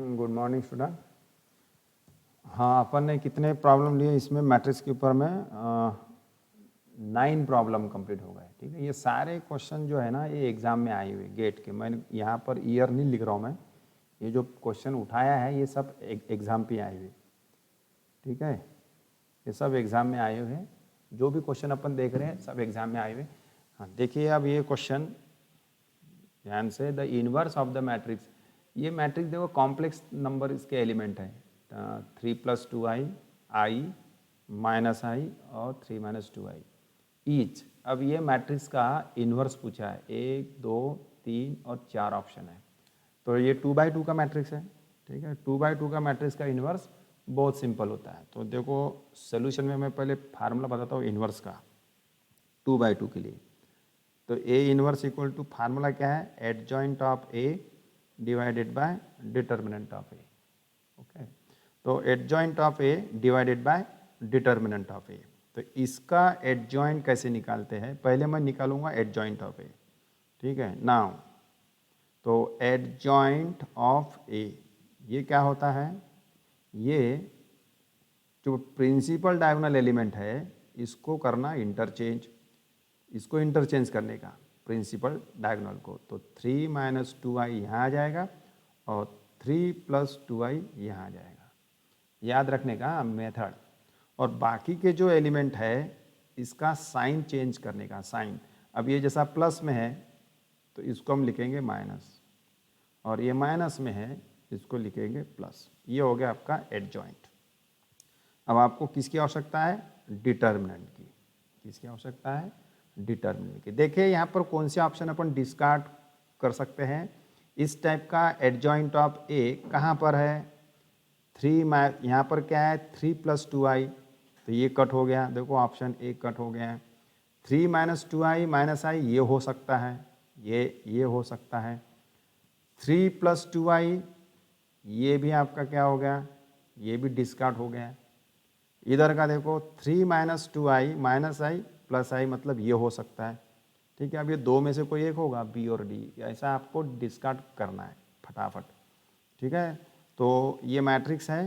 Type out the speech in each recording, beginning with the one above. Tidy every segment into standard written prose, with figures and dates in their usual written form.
Good morning student. हाँ, अपन ने कितने प्रॉब्लम लिए इसमें मैट्रिक्स के ऊपर में 9 प्रॉब्लम कंप्लीट हो गए। ठीक है, ये सारे क्वेश्चन जो है ना ये एग्ज़ाम में आए हुए गेट के। मैंने यहाँ पर ईयर नहीं लिख रहा हूँ मैं, ये जो क्वेश्चन उठाया है ये सब एग्ज़ाम पे आए हुए। ठीक है, ये सब एग्ज़ाम में आए हुए हैं। जो भी क्वेश्चन अपन देख रहे हैं सब एग्ज़ाम में आए हुए। हाँ, देखिए अब ये क्वेश्चन ध्यान से, the inverse of the matrix. ये मैट्रिक्स देखो कॉम्प्लेक्स नंबर इसके एलिमेंट है 3 + 2i, i -i और 3 - 2i ईच। अब ये मैट्रिक्स का इन्वर्स पूछा है, 1 2 3 और 4 ऑप्शन है। तो ये 2/2 का मैट्रिक्स है। ठीक है, 2/2 का मैट्रिक्स का इन्वर्स बहुत सिंपल होता है। तो देखो सोल्यूशन में मैं पहले फार्मूला बताता हूँ इन्वर्स का 2/2 के लिए। तो A inverse equal to formula क्या है, adjoint of A divided by determinant of A. Okay, तो adjoint of A divided by determinant of A. तो इसका एडजॉइंट कैसे निकालते हैं, पहले मैं निकालूंगा एडजॉइंट ऑफ ए। ठीक है, नाउ तो एडजॉइंट ऑफ ए ये क्या होता है, ये जो प्रिंसिपल डायगोनल एलिमेंट है इसको करना इंटरचेंज, इसको इंटरचेंज करने का प्रिंसिपल डायगोनल को। तो 3 - 2i यहाँ आ जाएगा और 3 + 2i यहाँ आ जाएगा, याद रखने का मेथड। और बाकी के जो एलिमेंट है इसका साइन चेंज करने का साइन। अब ये जैसा प्लस में है तो इसको हम लिखेंगे माइनस, और ये माइनस में है इसको लिखेंगे प्लस। ये हो गया आपका एडजॉइंट। अब आपको किसकी आवश्यकता है, डिटर्मिनेंट की। किसकी आवश्यकता है, डिटर्मिनेंट की। देखिए यहाँ पर कौन से ऑप्शन अपन डिस्कार्ड कर सकते हैं। इस टाइप का एडजॉइंट ऑफ ए कहाँ पर है, 3 यहाँ पर क्या है 3 + 2i, तो ये कट हो गया। देखो ऑप्शन ए कट हो गया है। 3 - 2i -i ये हो सकता है, ये हो सकता है। 3 + 2i ये भी आपका क्या हो गया, ये भी डिस्कार्ड हो गया। इधर का देखो 3 - 2i -i + i मतलब ये हो सकता है। ठीक है, अब ये दो में से कोई एक होगा, बी और डी, ऐसा आपको डिस्कार्ड करना है फटाफट। ठीक है, तो ये मैट्रिक्स है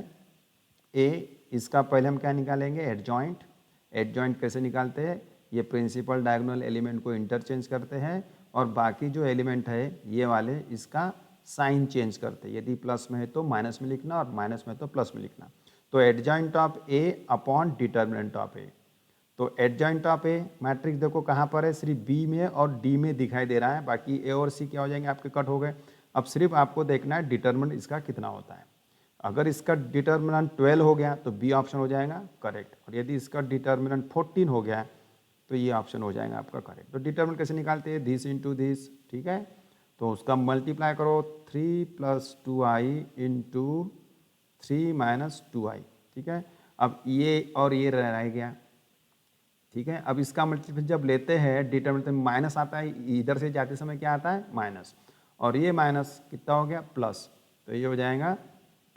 ए, इसका पहले हम क्या निकालेंगे, एडजॉइंट। एडजॉइंट कैसे निकालते हैं, ये प्रिंसिपल डायगोनल एलिमेंट को इंटरचेंज करते हैं और बाकी जो एलिमेंट है ये वाले इसका साइन चेंज करते हैं। यदि प्लस में है तो माइनस में लिखना और माइनस में तो प्लस में लिखना। तो adjoint of A upon determinant of A. तो एडजॉइंट ऑफ ए मैट्रिक्स देखो कहाँ पर है, सिर्फ बी में और डी में दिखाई दे रहा है, बाकी ए और सी क्या हो जाएंगे आपके कट हो गए। अब सिर्फ आपको देखना है डिटर्मिनेंट इसका कितना होता है। अगर इसका डिटर्मिनेंट 12 हो गया तो बी ऑप्शन हो जाएगा करेक्ट, और यदि इसका डिटर्मिनेंट 14 हो गया तो ये ऑप्शन हो जाएगा आपका करेक्ट। तो डिटर्मिनेंट कैसे निकालते हैं, दिस इंटू दिस। ठीक है, तो उसका मल्टीप्लाई करो 3 + 2i इंटू 3 - 2i। ठीक है, अब ये और ये रह गया। ठीक है, अब इसका मल्टीप्लिकेशन जब लेते हैं डिटर्मिनेंट में माइनस आता है, इधर से जाते समय क्या आता है माइनस, और ये माइनस कितना हो गया प्लस, तो ये हो जाएगा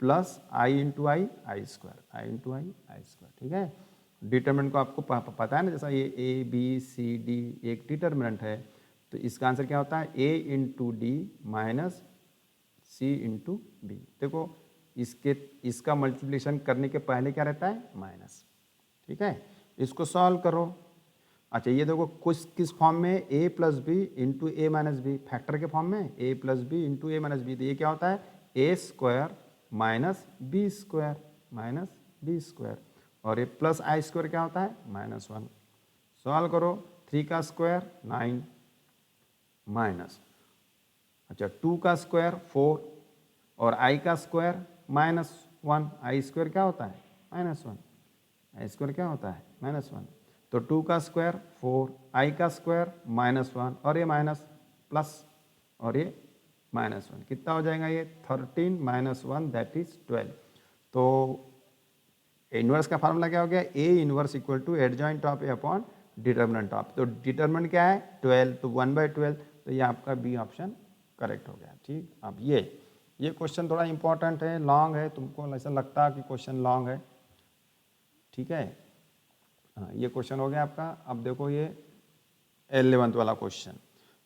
plus i into I square, i into I square. ठीक है, डिटर्मिनेंट को आपको पता है ना, जैसा ये ए बी सी डी एक डिटर्मिनेंट है, तो इसका आंसर क्या होता है a into D minus C into B. देखो इसका मल्टीप्लिकेशन करने के पहले क्या रहता है माइनस। ठीक है, इसको सॉल्व करो। अच्छा ये देखो कुछ किस फॉर्म में, a + b into A minus B, factor के फॉर्म में a + b into A minus B. तो ये क्या होता है a² - b स्क्वायर, और ये प्लस i² क्या होता है -1। सॉल्व करो, 3 का स्क्वायर 9 माइनस, अच्छा 2 का स्क्वायर 4 और i का स्क्वायर -1। i² क्या होता है -1, i² क्या होता है -1। तो 2 का स्क्वायर 4, i का स्क्वायर -1 और ये माइनस प्लस और ये -1, कितना हो जाएगा ये 13 - 1 दैट इज 12। तो इनवर्स का फार्मूला क्या हो गया, A inverse equal to adjoint of A upon determinant of. तो डिटर्मिनेंट क्या है 12, तो 1/12, तो ये आपका बी ऑप्शन करेक्ट हो गया। ठीक, अब ये क्वेश्चन थोड़ा इंपॉर्टेंट है, लॉन्ग है, तुमको ऐसा लगता है कि क्वेश्चन लॉन्ग है। ठीक है, हाँ ये क्वेश्चन हो गया आपका। अब देखो ये 11th वाला question,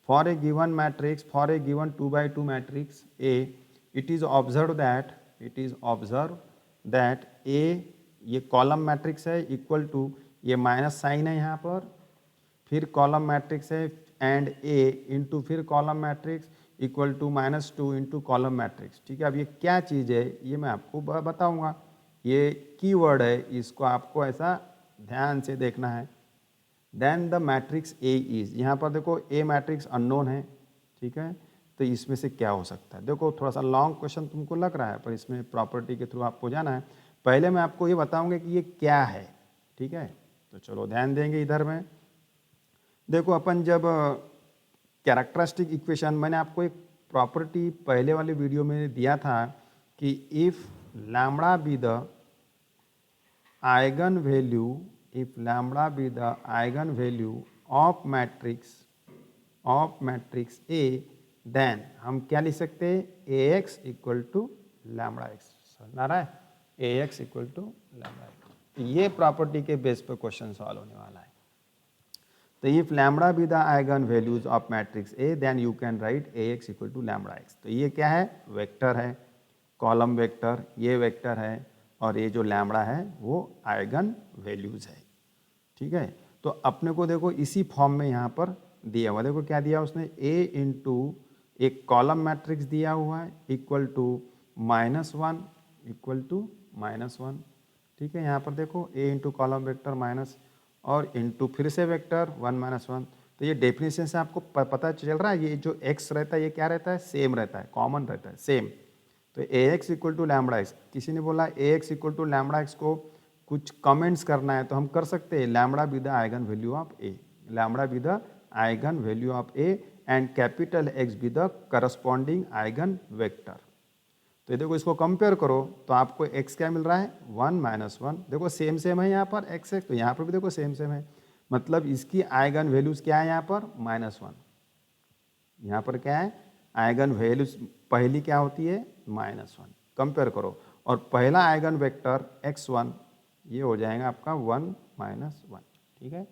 for a given matrix, for a given 2/2 matrix A, it is observe that it is observe that A ये कॉलम मैट्रिक्स है इक्वल टू ये माइनस साइन है यहाँ पर, फिर कॉलम मैट्रिक्स है एंड ए इंटू फिर column matrix equal to -2 into column matrix. ठीक है, अब ये क्या चीज़ है ये मैं आपको बताऊंगा, ये कीवर्ड है, इसको आपको ऐसा ध्यान से देखना है। Then the matrix A is, यहाँ पर देखो ए मैट्रिक्स अननोन है, ठीक है, तो इसमें से क्या हो सकता है। देखो थोड़ा सा लॉन्ग क्वेश्चन तुमको लग रहा है पर इसमें प्रॉपर्टी के थ्रू आपको जाना है। पहले मैं आपको ये बताऊंगा कि ये क्या है, ठीक है, तो चलो ध्यान देंगे इधर में। देखो अपन जब कैरेक्टरिस्टिक इक्वेशन, मैंने आपको एक प्रॉपर्टी पहले वाले वीडियो में दिया था कि if lambda be the eigenvalue, if lambda be the eigenvalue of matrix A, then हम क्या लिख सकते हैं, A X equal to lambda X. समझ आ रहा है, A X equal to lambda X. ये प्रॉपर्टी के बेस पर क्वेश्चन सॉल्व होने वाला है। तो if lambda be the eigen values of matrix A then you can write A X equal to lambda x. तो ये क्या है, वेक्टर है, कॉलम वेक्टर, ये वेक्टर है और ये जो लैम्बडा है वो आइगन वैल्यूज है। ठीक है, तो अपने को देखो इसी फॉर्म में यहाँ पर दिया हुआ, देखो क्या दिया उसने, ए इंटू एक कॉलम मैट्रिक्स दिया हुआ है इक्वल टू -1 इक्वल टू -1। ठीक है, यहाँ पर देखो ए इंटू कॉलम वेक्टर माइनस और इंटू फिर से वेक्टर 1 -1। तो ये डेफिनेशन से आपको पता चल रहा है ये जो x रहता है ये क्या रहता है, सेम रहता है, कॉमन रहता है, सेम। तो A X equal to lambda X, किसी ने बोला A X equal to lambda X को कुछ कमेंट्स करना है तो हम कर सकते हैं, lambda be the eigenvalue of A, lambda be the eigenvalue of A and capital x be the corresponding eigen vector. तो ये देखो इसको कंपेयर करो तो आपको x क्या मिल रहा है, 1 -1। देखो सेम सेम है यहाँ पर x तो यहाँ पर भी देखो सेम सेम है, मतलब इसकी आइगन वैल्यूज क्या है यहाँ पर -1। यहाँ पर क्या है, आइगन वैल्यूज पहली क्या होती है -1। कंपेयर करो और पहला आइगन वेक्टर x1 ये हो जाएगा आपका 1 -1। ठीक है,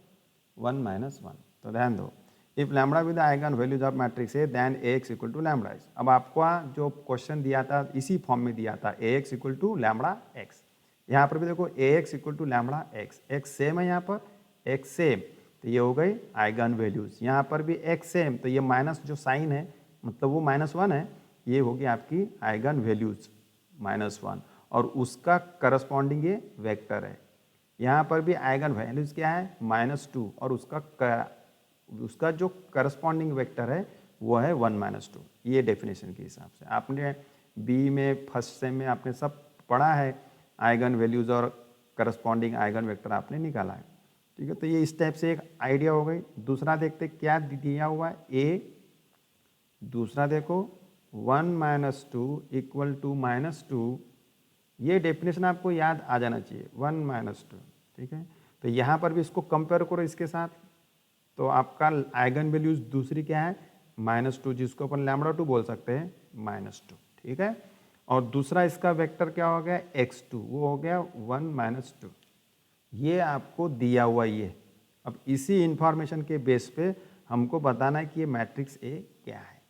1 -1। तो ध्यान दो, if lambda with eigen values of matrix A then A X equal to lambda X. अब आपको जो क्वेश्चन दिया था इसी फॉर्म में दिया था, A X equal to lambda X. यहाँ पर भी देखो A X equal to lambda X, X same है यहाँ पर, एक्स सेम, तो ये हो गई आइगन वैल्यूज। यहाँ पर भी एक्स सेम, तो ये माइनस जो साइन है मतलब वो -1 है, ये होगी आपकी आइगन वैल्यूज -1 और उसका करस्पॉन्डिंग ये वेक्टर है। यहाँ पर भी आइगन वैल्यूज क्या है -2 और उसका जो करस्पॉन्डिंग वेक्टर है वो है 1 -2। ये डेफिनेशन के हिसाब से आपने बी में फर्स्ट सेम में आपने सब पढ़ा है, आइगन वैल्यूज और करस्पॉन्डिंग आइगन वेक्टर आपने निकाला है। ठीक है, तो ये इस टाइप से एक आइडिया हो गई। दूसरा देखते क्या दिया हुआ है, ए, दूसरा देखो 1 -2 इक्वल टू -2, ये डेफिनेशन आपको याद आ जाना चाहिए, 1 -2। ठीक है, तो यहाँ पर भी इसको कंपेयर करो इसके साथ, तो आपका आइगन वैल्यूज दूसरी क्या है -2, जिसको अपन λ2 बोल सकते हैं -2। ठीक है, और दूसरा इसका वेक्टर क्या हो गया x2, वो हो गया 1 -2। ये आपको दिया हुआ ये, अब इसी इंफॉर्मेशन के बेस पे हमको बताना है कि ये मैट्रिक्स ए क्या है।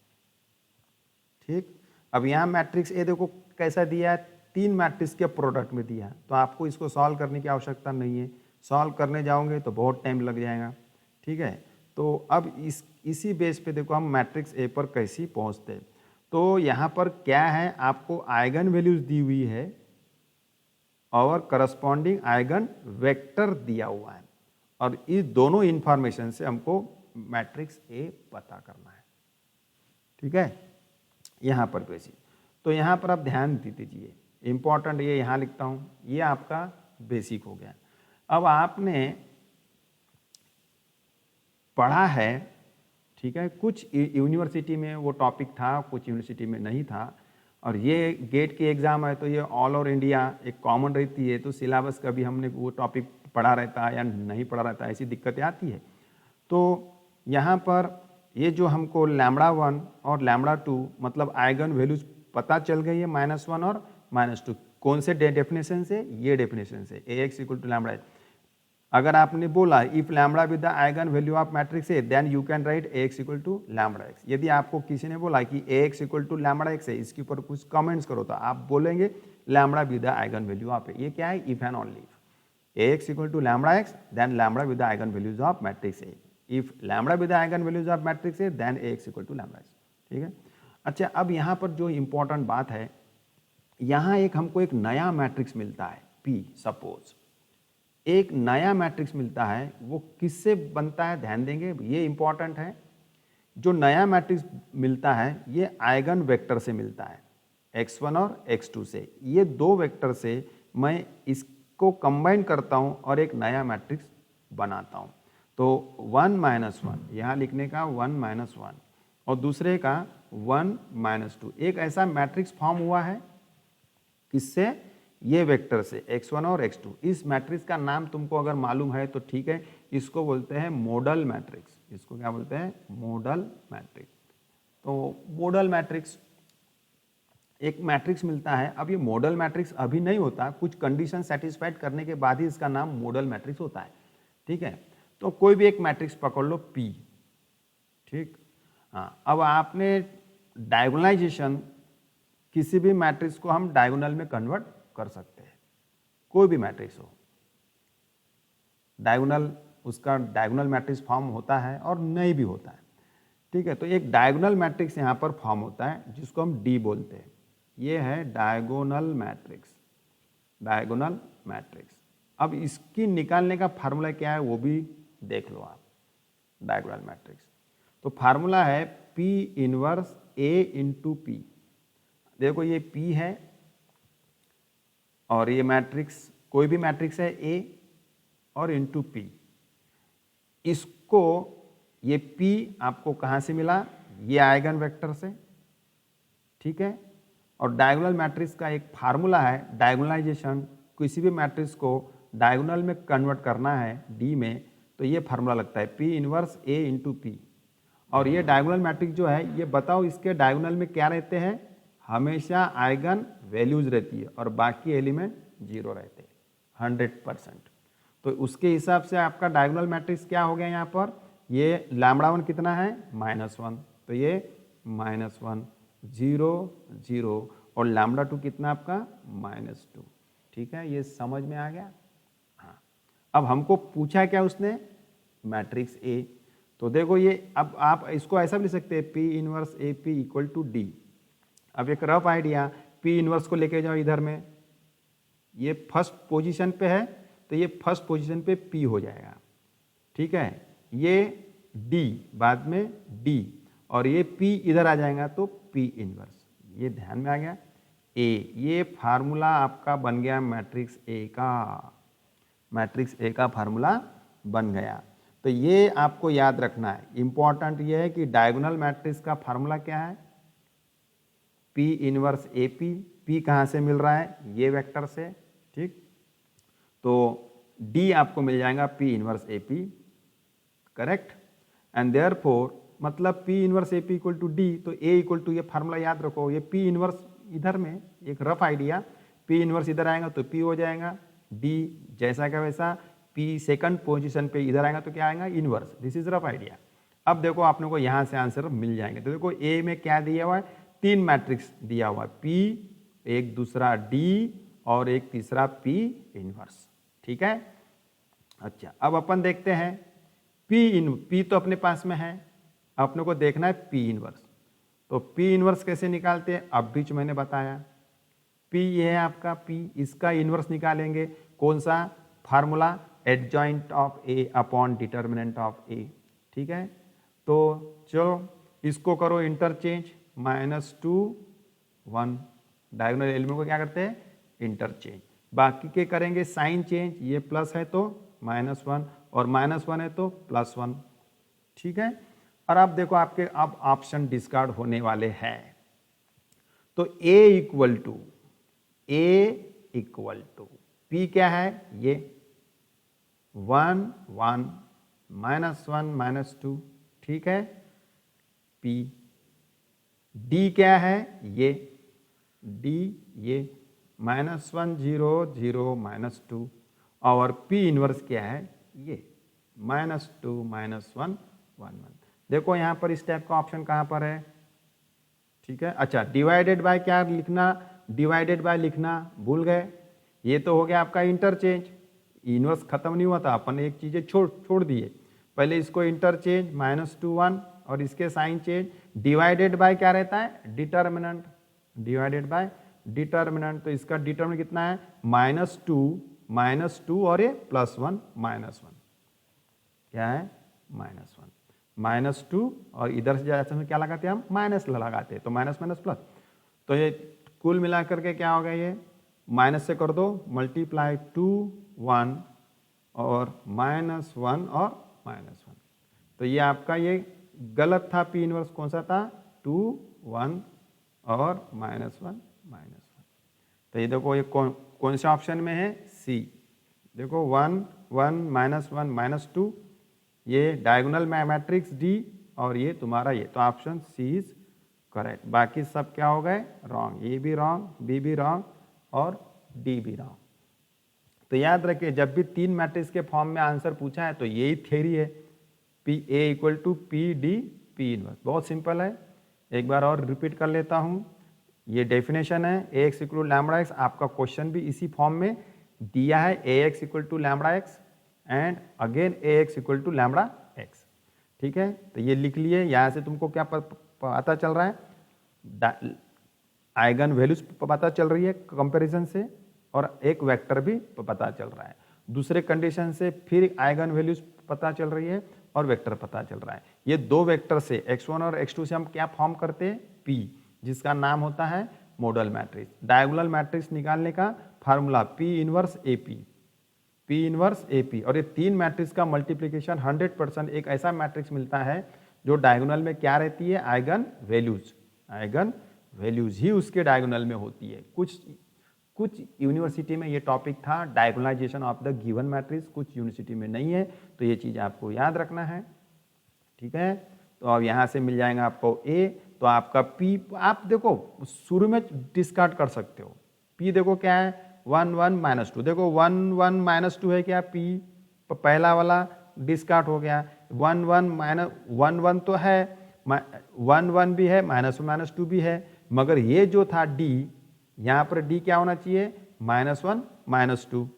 ठीक, अब यहाँ मैट्रिक्स ए देखो कैसा दिया है, 3 मैट्रिक्स के प्रोडक्ट में दिया है, तो आपको इसको सॉल्व करने की आवश्यकता नहीं है, सॉल्व करने जाओगे तो बहुत टाइम लग जाएगा। ठीक है, तो अब इसी बेस पे देखो हम मैट्रिक्स ए पर कैसे पहुंचते हैं। तो यहाँ पर क्या है, आपको आइगन वैल्यूज दी हुई है और करस्पॉन्डिंग आइगन वेक्टर दिया हुआ है, और इस दोनों इंफॉर्मेशन से हमको मैट्रिक्स ए पता करना है। ठीक है, यहाँ पर वैसे, तो यहाँ पर आप ध्यान दे दीजिए, इंपॉर्टेंट ये यहाँ लिखता हूँ, ये आपका बेसिक हो गया। अब आपने पढ़ा है, ठीक है, कुछ यूनिवर्सिटी में वो टॉपिक था, कुछ यूनिवर्सिटी में नहीं था, और ये गेट की एग्ज़ाम है तो ये ऑल ओवर इंडिया एक कॉमन रहती है, तो सिलेबस का भी हमने वो टॉपिक पढ़ा रहता है या नहीं पढ़ा रहता है, ऐसी दिक्कतें आती है। तो यहाँ पर ये जो हमको λ1 और λ2 मतलब आइगन वैल्यूज पता चल गई है, -1 और -2, कौन से डेफिनेशन से, ये डेफिनेशन से, A X equal to lambda. अगर आपने बोला if lambda with the eigenvalue of matrix A then you can write ax equal to lambda X. यदि आपको किसी ने बोला कि ax equal to lambda X है, इसके ऊपर कुछ कमेंट्स करो, तो आप बोलेंगे lambda with the eigenvalue of A. ये क्या है? If and only if ax equal to lambda X then lambda with the eigen values of matrix A. If lambda with the eigen values of matrix A then ax equal to lambda X. ठीक है। अच्छा, अब यहाँ पर जो important बात है, यहाँ हमको एक नया मैट्रिक्स मिलता है P। सपोज एक नया मैट्रिक्स मिलता है, वो किससे बनता है? ध्यान देंगे, ये इंपॉर्टेंट है। जो नया मैट्रिक्स मिलता है ये आइगन वेक्टर से मिलता है, x1 और x2 से। ये दो वेक्टर से मैं इसको कंबाइन करता हूँ और एक नया मैट्रिक्स बनाता हूँ। तो 1 - 1 यहाँ लिखने का 1 - 1 और दूसरे का 1 - 2, एक ऐसा मैट्रिक्स फॉर्म हुआ है। किससे? ये वेक्टर से, x1 और x2। इस मैट्रिक्स का नाम तुमको अगर मालूम है तो ठीक है, इसको बोलते हैं मॉडल मैट्रिक्स। इसको क्या बोलते हैं? Model matrix. तो मॉडल मैट्रिक्स, एक मैट्रिक्स मिलता है। अब ये मॉडल मैट्रिक्स अभी नहीं होता, कुछ कंडीशन सेटिस्फाइड करने के बाद ही इसका नाम मॉडल मैट्रिक्स होता है। ठीक है। तो कोई भी एक मैट्रिक्स पकड़ लो P। ठीक। हाँ, अब आपने डायगोनलाइजेशन, किसी भी मैट्रिक्स को हम डायगोनल में कन्वर्ट कर सकते हैं। कोई भी मैट्रिक्स हो, डायगोनल, उसका डायगोनल मैट्रिक्स फॉर्म होता है और नहीं भी होता है। ठीक है। तो एक डायगोनल मैट्रिक्स यहाँ पर फॉर्म होता है जिसको हम D बोलते हैं। ये है डायगोनल मैट्रिक्स, डायगोनल मैट्रिक्स। अब इसकी निकालने का फार्मूला क्या है वो भी देख लो आप। डायगोनल मैट्रिक्स तो फार्मूला है P inverse A into P। देखो ये P है और ये मैट्रिक्स, कोई भी मैट्रिक्स है A और इंटू P। इसको, ये P आपको कहाँ से मिला? ये आइगन वेक्टर से। ठीक है। और डायगोनल मैट्रिक्स का एक फार्मूला है डायगोनलाइजेशन, किसी भी मैट्रिक्स को डायगोनल में कन्वर्ट करना है D में, तो ये फार्मूला लगता है P inverse A into P। और ये डायगोनल मैट्रिक्स जो है, ये बताओ इसके डायगोनल में क्या रहते हैं? हमेशा आइगन वैल्यूज रहती है और बाकी एलिमेंट 0 रहते हैं 100%। तो उसके हिसाब से आपका डायगोनल मैट्रिक्स क्या हो गया? यहाँ पर ये λ1 कितना है? -1, तो ये -1 0 0 और λ2 कितना आपका? -2। ठीक है, ये समझ में आ गया? हाँ। अब हमको पूछा क्या उसने? Matrix A। तो देखो ये, अब आप इसको ऐसा भी लिख सकते हैं P inverse AP equal to D। अब एक रफ आइडिया, P इनवर्स को लेके जाओ इधर में, ये फर्स्ट पोजीशन पे है तो ये फर्स्ट पोजीशन पे P हो जाएगा। ठीक है। ये D बाद में D और ये P इधर आ जाएगा तो P इनवर्स। ये ध्यान में आ गया? A, ये फार्मूला आपका बन गया मैट्रिक्स A का। मैट्रिक्स A का फार्मूला बन गया। तो ये आपको याद रखना है। इंपॉर्टेंट ये है कि डायगोनल मैट्रिक्स का फार्मूला क्या है? P inverse AP। P कहाँ से मिल रहा है? ये वेक्टर से। ठीक। तो D आपको मिल जाएगा P inverse AP। Correct. And therefore मतलब P inverse AP equal to D, तो A इक्वल टू, ये फार्मूला याद रखो, ये P इनवर्स इधर में, एक रफ आइडिया, P इनवर्स इधर आएगा तो P हो जाएगा, D जैसा का वैसा, P सेकंड पोजीशन पे इधर आएगा तो क्या आएगा? Inverse. This is rough idea. अब देखो आप लोगों को यहाँ से आंसर मिल जाएंगे। तो देखो A में क्या दिया हुआ है? 3 मैट्रिक्स दिया हुआ है, P, एक दूसरा D और एक तीसरा P इनवर्स। ठीक है। अच्छा, अब अपन देखते हैं P तो अपने पास में है, अपने को देखना है P इनवर्स। तो P इनवर्स कैसे निकालते हैं? अब भी जो मैंने बताया, P ये है आपका P, इसका इनवर्स निकालेंगे। कौन सा? Formula adjoint of A upon determinant of A। ठीक है। तो चलो इसको करो इंटरचेंज, -2 1, डायगोनल एलिमेंट को क्या करते हैं? इंटरचेंज। बाकी के करेंगे साइन चेंज, ये प्लस है तो -1 और -1 है तो +1। ठीक है। और अब देखो आपके अब ऑप्शन डिस्कार्ड होने वाले हैं। तो A इक्वल टू P क्या है? ये 1 1 -1 -2। ठीक है। P D क्या है? ये D, ये -1 0 0 -2 और P इनवर्स क्या है? ये -2 -1 1 1। देखो यहाँ पर इस टाइप का ऑप्शन कहाँ पर है, ठीक है। अच्छा, डिवाइडेड बाय क्या लिखना, डिवाइडेड बाय लिखना भूल गए। ये तो हो गया आपका इंटरचेंज, इनवर्स खत्म नहीं हुआ था, अपन एक चीजें छोड़ दिए। पहले इसको इंटरचेंज -2 1 और इसके साइन चेंज, डिवाइडेड बाय क्या रहता है, डिटर्मिनेंट, डिवाइडेड बाय डिटर्मिनेंट। तो इसका डिटर्मिनेंट कितना है, -2 और ये +1 -1, क्या है -1 -2 और इधर से जैसे में क्या लगाते हैं हम, माइनस लगाते हैं, तो माइनस माइनस प्लस। तो ये कुल मिलाकर के क्या होगा, ये माइनस से कर दो, मल्टीप्लाई 2 1 और -1 और -1। तो ये आपका ये गलत था, पी इनवर्स कौन सा था, 2 1 और -1 -1। तो ये देखो ये कौन से ऑप्शन में है, सी। देखो 1 1 -1 -2, ये डायगोनल मैट्रिक्स डी और ये तुम्हारा ये, तो ऑप्शन सी इज करेक्ट। बाकी सब क्या हो गए, रॉन्ग, ए भी रॉन्ग, बी भी रॉन्ग और डी भी रॉन्ग। तो याद रखिए, जब भी 3 मैट्रिक्स के फॉर्म में आंसर पूछा है तो यही थ्योरी है, P A equal to P D P inverse. बहुत सिंपल है, एक बार और रिपीट कर लेता हूँ। ये डेफिनेशन है, A X equal to lambda X. आपका क्वेश्चन भी इसी फॉर्म में दिया है, A X equal to lambda X and again A X equal to lambda X, ठीक है। तो ये लिख लिए, यहाँ से तुमको क्या पता चल रहा है, आइगन वैल्यूज पता चल रही है कंपैरिजन से, और एक वेक्टर भी पता चल रहा है। दूसरे कंडीशन से फिर आइगन वैल्यूज पता चल रही है और वेक्टर पता चल रहा है। ये दो वेक्टर से x1 और x2 से हम क्या फॉर्म करते हैं, P, जिसका नाम होता है मॉडल मैट्रिक्स। डायगोनल मैट्रिक्स निकालने का formula P inverse AP, P inverse AP। और ये 3 मैट्रिक्स का मल्टीप्लिकेशन 100% एक ऐसा मैट्रिक्स मिलता है जो डायगोनल में क्या रहती है, आइगन वैल्यूज, आइगन वैल्यूज ही उसके डायगोनल में होती है। कुछ यूनिवर्सिटी में ये टॉपिक था, डायगोनलाइजेशन ऑफ द गिवन मैट्रिक्स, कुछ यूनिवर्सिटी में नहीं है, तो ये चीज़ आपको याद रखना है, ठीक है। तो अब यहाँ से मिल जाएगा आपको A, तो आपका P, आप देखो शुरू में डिस्कार्ड कर सकते हो। P देखो क्या है, 1 1 -2, देखो 1 1 -2 है क्या, P पहला वाला डिस्कार्ड हो गया। 1 1 1 तो है, 1 1 भी है, -2 भी है, मगर ये जो था D, यहाँ पर D क्या होना चाहिए, -1 -2,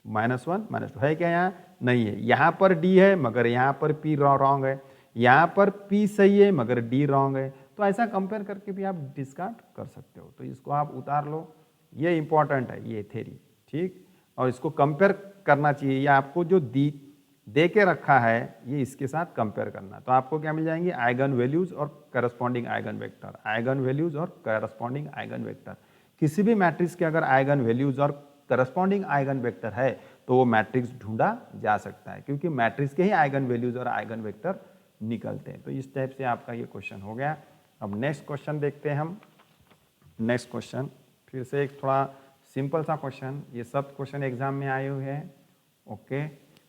-1 -2 है क्या, यहाँ नहीं है। यहाँ पर D है मगर यहाँ पर P रॉन्ग है, यहाँ पर P सही है मगर D रॉन्ग है। तो ऐसा कंपेयर करके भी आप डिस्कार्ड कर सकते हो। तो इसको आप उतार लो, ये इंपॉर्टेंट है ये थ्योरी, ठीक। और इसको कंपेयर करना चाहिए, या आपको जो दे के रखा है ये इसके साथ कंपेयर करना। तो आपको क्या मिल जाएंगे, आइगन वैल्यूज और corresponding eigen vector, eigen values और करस्पॉन्डिंग आइगन वेक्टर। किसी भी मैट्रिक्स के अगर आइगन वैल्यूज और करस्पॉन्डिंग आइगन वेक्टर है तो वो मैट्रिक्स ढूंढा जा सकता है, क्योंकि मैट्रिक्स के ही आइगन वैल्यूज और आइगन वेक्टर निकलते हैं। तो इस टाइप से आपका ये क्वेश्चन हो गया। अब नेक्स्ट क्वेश्चन देखते हैं हम। नेक्स्ट क्वेश्चन फिर से एक थोड़ा सिंपल सा क्वेश्चन, ये सब क्वेश्चन एग्जाम में आए हुए हैं, ओके।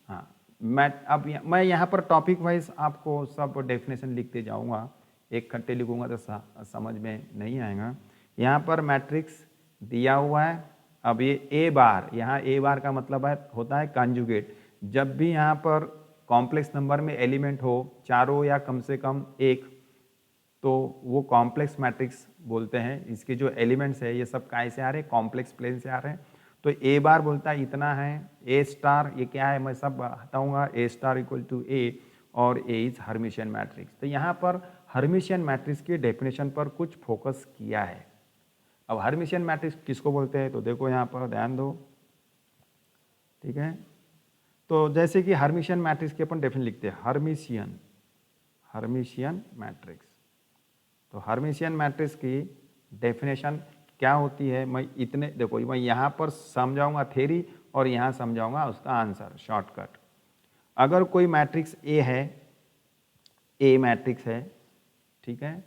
हाँ, मैं यहाँ पर टॉपिक वाइज आपको सब डेफिनेशन लिखते जाऊँगा, एक खट्टे लिखूंगा तो समझ में नहीं आएगा। यहाँ पर मैट्रिक्स दिया हुआ है। अब ये ए बार, यहाँ ए बार का मतलब है होता है कंजुगेट। जब भी यहाँ पर कॉम्प्लेक्स नंबर में एलिमेंट हो, चारों या कम से कम एक, तो वो कॉम्प्लेक्स मैट्रिक्स बोलते हैं। इसके जो एलिमेंट्स है ये सब काय से आ रहे हैं, कॉम्प्लेक्स प्लेन से आ रहे हैं। तो ए बार बोलता है इतना है, ए स्टार ये क्या है मैं सब बताऊंगा, ए स्टार इक्वल टू ए, और ए इज हर्मिशियन मैट्रिक्स। तो यहाँ पर हर्मिशियन मैट्रिक्स के डेफिनेशन पर कुछ फोकस किया है। अब हर्मिशियन मैट्रिक्स किसको बोलते हैं, तो देखो यहाँ पर ध्यान दो, ठीक है। तो जैसे कि हर्मिशियन मैट्रिक्स के अपन डेफिनेशन लिखते हैं, हर्मिशियन मैट्रिक्स। तो हर्मिशियन मैट्रिक्स की डेफिनेशन क्या होती है, मैं इतने देखो, मैं यहाँ पर समझाऊंगा थ्योरी और यहाँ समझाऊंगा उसका आंसर शॉर्टकट। अगर कोई मैट्रिक्स ए है, ए मैट्रिक्स है, ठीक है,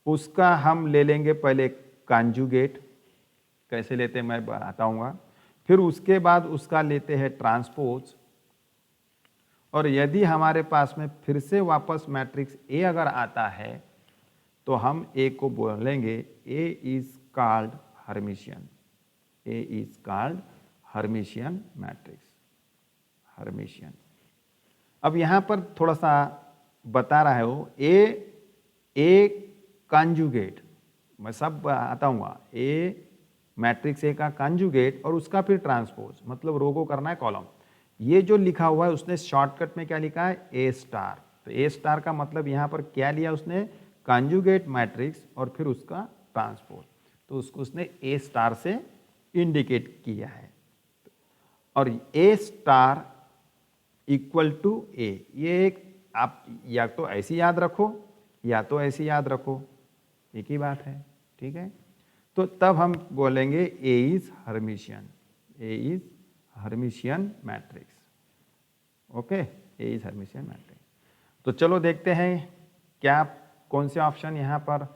उसका हम ले लेंगे पहले कॉन्जुगेट, कैसे लेते हैं मैं बताऊंगा। फिर उसके बाद उसका लेते हैं ट्रांसपोज, और यदि हमारे पास में फिर से वापस मैट्रिक्स ए अगर आता है तो हम ए को बोलेंगे A is called Hermitian, A is called Hermitian matrix, Hermitian. अब यहाँ पर थोड़ा सा बता रहा है वो ए कॉन्जुगेट, मैं सब बताऊंगा, ए मैट्रिक्स ए का कॉन्जुगेट और उसका फिर ट्रांसपोज, मतलब रो को करना है कॉलम। ये जो लिखा हुआ है उसने शॉर्टकट में क्या लिखा है, ए स्टार। तो ए स्टार का मतलब यहाँ पर क्या लिया उसने, कॉन्जुगेट मैट्रिक्स और फिर उसका ट्रांसपोज, तो उसको उसने ए स्टार से इंडिकेट किया है। और ए स्टार इक्वल टू ए, ये एक आप या तो ऐसी याद रखो या तो ऐसी याद रखो, एक ही बात है, ठीक है। तो तब हम बोलेंगे A is Hermitian, A is Hermitian matrix, okay, A is Hermitian matrix. तो चलो देखते हैं क्या कौन से ऑप्शन यहाँ पर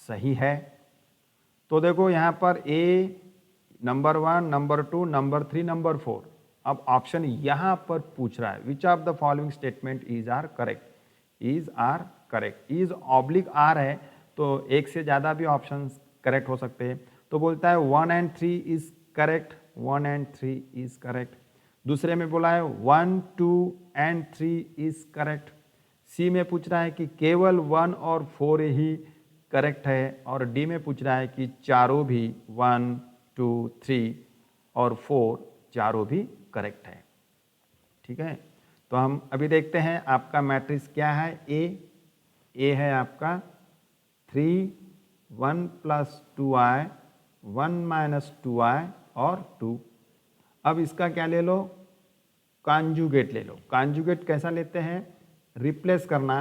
सही है। तो देखो यहाँ पर A number 1, number 2, number 3, number 4। अब ऑप्शन यहाँ पर पूछ रहा है which of the following statement is are correct, is are correct, is oblique are है तो एक से ज़्यादा भी ऑप्शन करेक्ट हो सकते हैं। तो बोलता है 1 and 3 is correct, 1 and 3 is correct. दूसरे में बोला है 1, 2 and 3 इज करेक्ट। सी में पूछ रहा है कि केवल 1 और 4 ही करेक्ट है, और डी में पूछ रहा है कि चारों भी 1, 2, 3 और 4 चारों भी करेक्ट है, ठीक है। तो हम अभी देखते हैं आपका मैट्रिक्स क्या है। ए है आपका 3, 1 + 2i, 1 - 2i और 2। अब इसका क्या ले लो, कॉन्जुगेट ले लो। कॉन्जुगेट कैसा लेते हैं, रिप्लेस करना,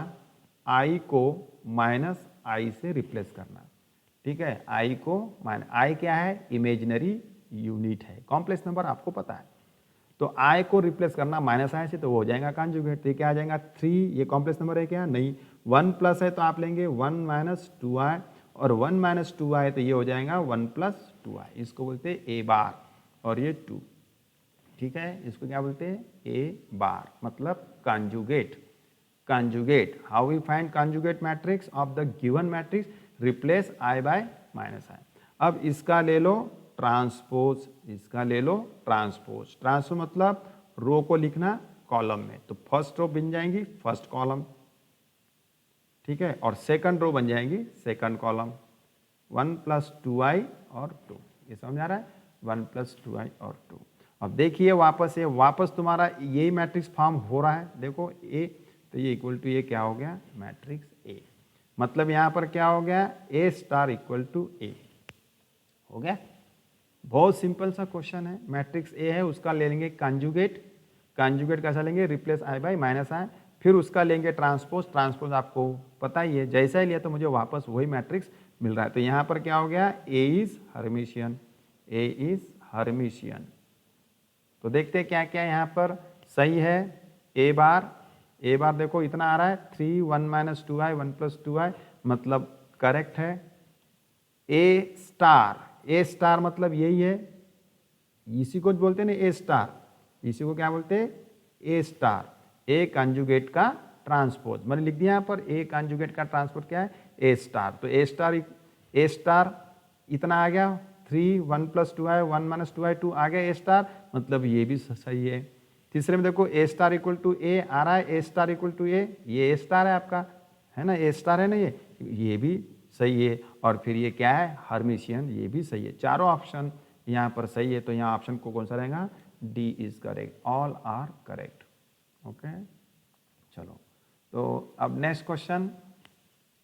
i को -i से रिप्लेस करना, ठीक है। i को i क्या है, इमेजिनरी यूनिट है, कॉम्प्लेक्स नंबर आपको पता है। तो i को रिप्लेस करना -i से, तो वो हो जाएगा कॉन्जुगेट। तो क्या आ जाएगा 3, ये कॉम्प्लेक्स नंबर है क्या, नहीं। 1 प्लस है तो आप लेंगे 1 - 2i, और 1 - 2i तो ये हो जाएगा 1 + 2i, इसको बोलते हैं ए बार, और ये 2, ठीक है। इसको क्या बोलते हैं, ए बार, मतलब conjugate. Conjugate, how we find conjugate matrix of the given matrix, replace i by -i। अब इसका ले लो ट्रांसपोज, इसका ले लो ट्रांसपोज। ट्रांसपोज मतलब रो को लिखना कॉलम में, तो फर्स्ट रो बन जाएंगी फर्स्ट कॉलम, ठीक है, और सेकंड रो बन जाएंगी सेकंड कॉलम। 1 + 2i और 2, ये समझ आ रहा है, 1 + 2i और 2। अब देखिए वापस ये वापस तुम्हारा यही मैट्रिक्स फॉर्म हो रहा है, देखो ए, तो ये इक्वल टू ये क्या हो गया, मैट्रिक्स ए। मतलब यहाँ पर क्या हो गया, ए स्टार इक्वल टू ए हो गया। बहुत सिंपल सा क्वेश्चन है। मैट्रिक्स ए है, उसका ले लेंगे कॉन्जुगेट। कॉन्जुगेट कैसा लेंगे, रिप्लेस i by -i, फिर उसका लेंगे ट्रांसपोज। ट्रांसपोज आपको पता ही है, जैसा ही लिया तो मुझे वापस वही मैट्रिक्स मिल रहा है। तो यहाँ पर क्या हो गया, A is Hermitian, A is Hermitian. तो देखते हैं क्या क्या यहाँ पर सही है। ए बार देखो इतना आ रहा है 3, 1 - 2i, 1 + 2i, मतलब करेक्ट है। ए स्टार मतलब यही है, इसी को बोलते हैं ना ए स्टार, इसी को क्या बोलते हैं, ए स्टार, ए कॉन्जुगेट का ट्रांसपोज। मैंने लिख दिया यहाँ पर ए कॉन्जुगेट का ट्रांसपोज क्या है, ए स्टार। तो ए स्टार इतना आ गया 3, 1 + 2i, 1 - 2i, 2 आ गया ए स्टार, मतलब ये भी सही है। तीसरे में देखो ए स्टार इक्वल टू ए आ रहा है, ए स्टार इक्वल टू ये ए स्टार है आपका, है ना, ए स्टार है ना, ये भी सही है। और फिर ये क्या है, हर्मिशियन, ये भी सही है। चारों ऑप्शन यहाँ पर सही है, तो यहाँ ऑप्शन को कौन सा रहेगा, D is correct, all are correct, okay. चलो तो अब नेक्स्ट क्वेश्चन,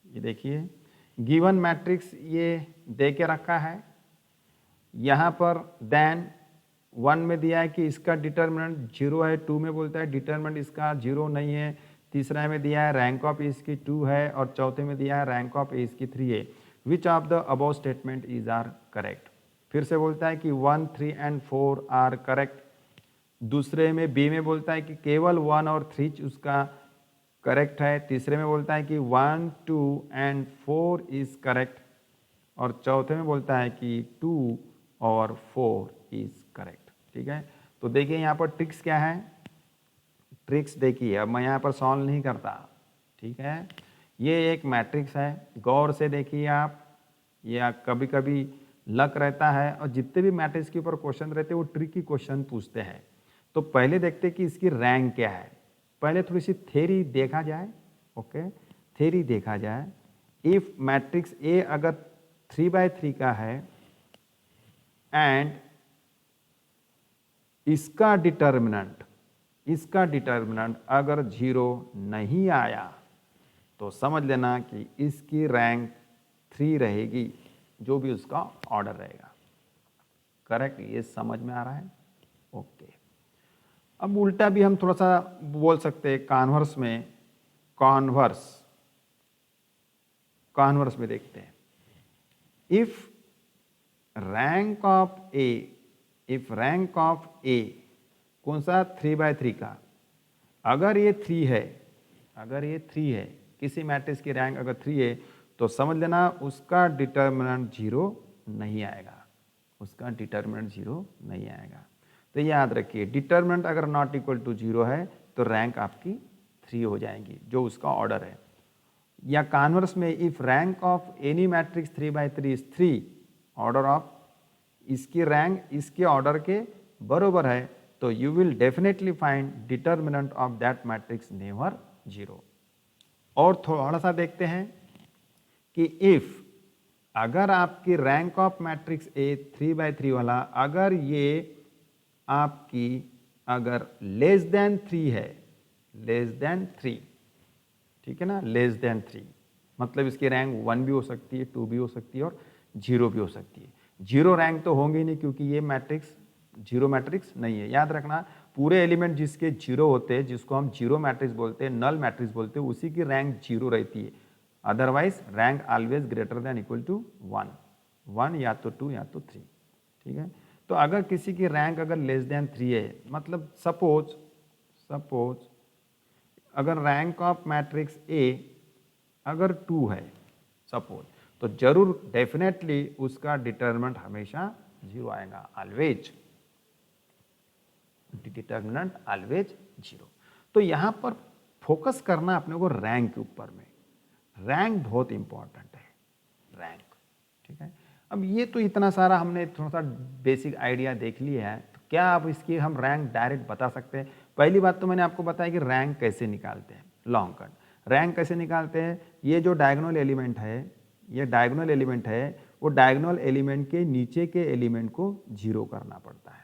ये देखिए गिवन मैट्रिक्स ये दे के रखा है, यहाँ पर देन 1 में दिया है कि इसका डिटर्मिनेंट 0 है, 2 में बोलता है डिटर्मिनेंट इसका 0 नहीं है, तीसरा में दिया है रैंक ऑफ ए इसकी 2 है, और चौथे में दिया है रैंक ऑफ ए इसकी 3 है। Which of the above statement is are correct. फिर से बोलता है कि 1, 3 and 4 आर करेक्ट। दूसरे में बी में बोलता है कि केवल 1 और 3 उसका करेक्ट है। तीसरे में बोलता है कि 1, 2 and 4 इज करेक्ट, और चौथे में बोलता है कि 2 और 4 इज करेक्ट, ठीक है। तो देखिए यहाँ पर ट्रिक्स क्या है, ट्रिक्स देखिए, अब मैं यहाँ पर सॉल्व नहीं करता, ठीक है। ये एक मैट्रिक्स है, गौर से देखिए आप, या कभी कभी लक रहता है, और जितने भी मैट्रिक्स के ऊपर क्वेश्चन रहते हैं वो ट्रिकी क्वेश्चन पूछते हैं। तो पहले देखते हैं कि इसकी रैंक क्या है, पहले थोड़ी सी थ्योरी देखा जाए। ओके, थ्योरी देखा जाए। इफ मैट्रिक्स ए अगर 3/3 का है एंड इसका डिटर्मिनेंट अगर 0 नहीं आया तो समझ लेना कि इसकी रैंक 3 रहेगी, जो भी उसका ऑर्डर रहेगा। करेक्ट, ये समझ में आ रहा है? ओके। अब उल्टा भी हम थोड़ा सा बोल सकते हैं, कॉन्वर्स में देखते हैं। इफ रैंक ऑफ ए कौन सा 3/3 का, अगर ये 3 है, किसी मैट्रिक्स की रैंक अगर 3 है तो समझ लेना उसका डिटर्मिनेंट 0 नहीं आएगा, तो याद रखिए, डिटर्मिनेंट अगर नॉट इक्वल टू 0 है तो रैंक आपकी 3 हो जाएंगी, जो उसका ऑर्डर है। या कॉन्वर्स में, if rank of any matrix 3/3 is 3, order of इसकी रैंक इसके ऑर्डर के बराबर है, तो you will definitely find determinant of that matrix never 0। और थोड़ा सा देखते हैं कि इफ अगर आपकी रैंक ऑफ मैट्रिक्स ए 3/3 वाला, अगर ये आपकी अगर लेस देन 3 है, ठीक है ना, लेस देन 3 मतलब इसकी रैंक 1 भी हो सकती है, 2 भी हो सकती है और 0 भी हो सकती है। 0 रैंक तो होंगे नहीं, क्योंकि ये मैट्रिक्स 0 मैट्रिक्स नहीं है। याद रखना, पूरे एलिमेंट जिसके 0 होते हैं, जिसको हम 0 मैट्रिक्स बोलते हैं, नल मैट्रिक्स बोलते हैं, उसी की रैंक 0 रहती है। Otherwise rank always greater than equal to 1 या तो 2 या तो 3। ठीक है, तो अगर किसी की रैंक अगर लेस देन 3 है, मतलब सपोज अगर रैंक ऑफ मैट्रिक्स ए अगर 2 है सपोज, तो जरूर डेफिनेटली उसका डिटर्मिनेंट हमेशा 0 आएगा, ऑलवेज डिटर्मिनेंट ऑलवेज 0। तो यहां पर फोकस करना अपने को रैंक के ऊपर में, रैंक बहुत इंपॉर्टेंट है, रैंक। ठीक है, अब ये तो इतना सारा हमने थोड़ा सा बेसिक आइडिया देख लिया है, तो क्या आप इसकी हम रैंक डायरेक्ट बता सकते हैं? पहली बात तो मैंने आपको बताया कि रैंक कैसे निकालते हैं, लॉन्ग कट रैंक कैसे निकालते हैं। ये जो डायगोनल एलिमेंट है, वो डायगोनल एलिमेंट के नीचे के एलिमेंट को 0 करना पड़ता है।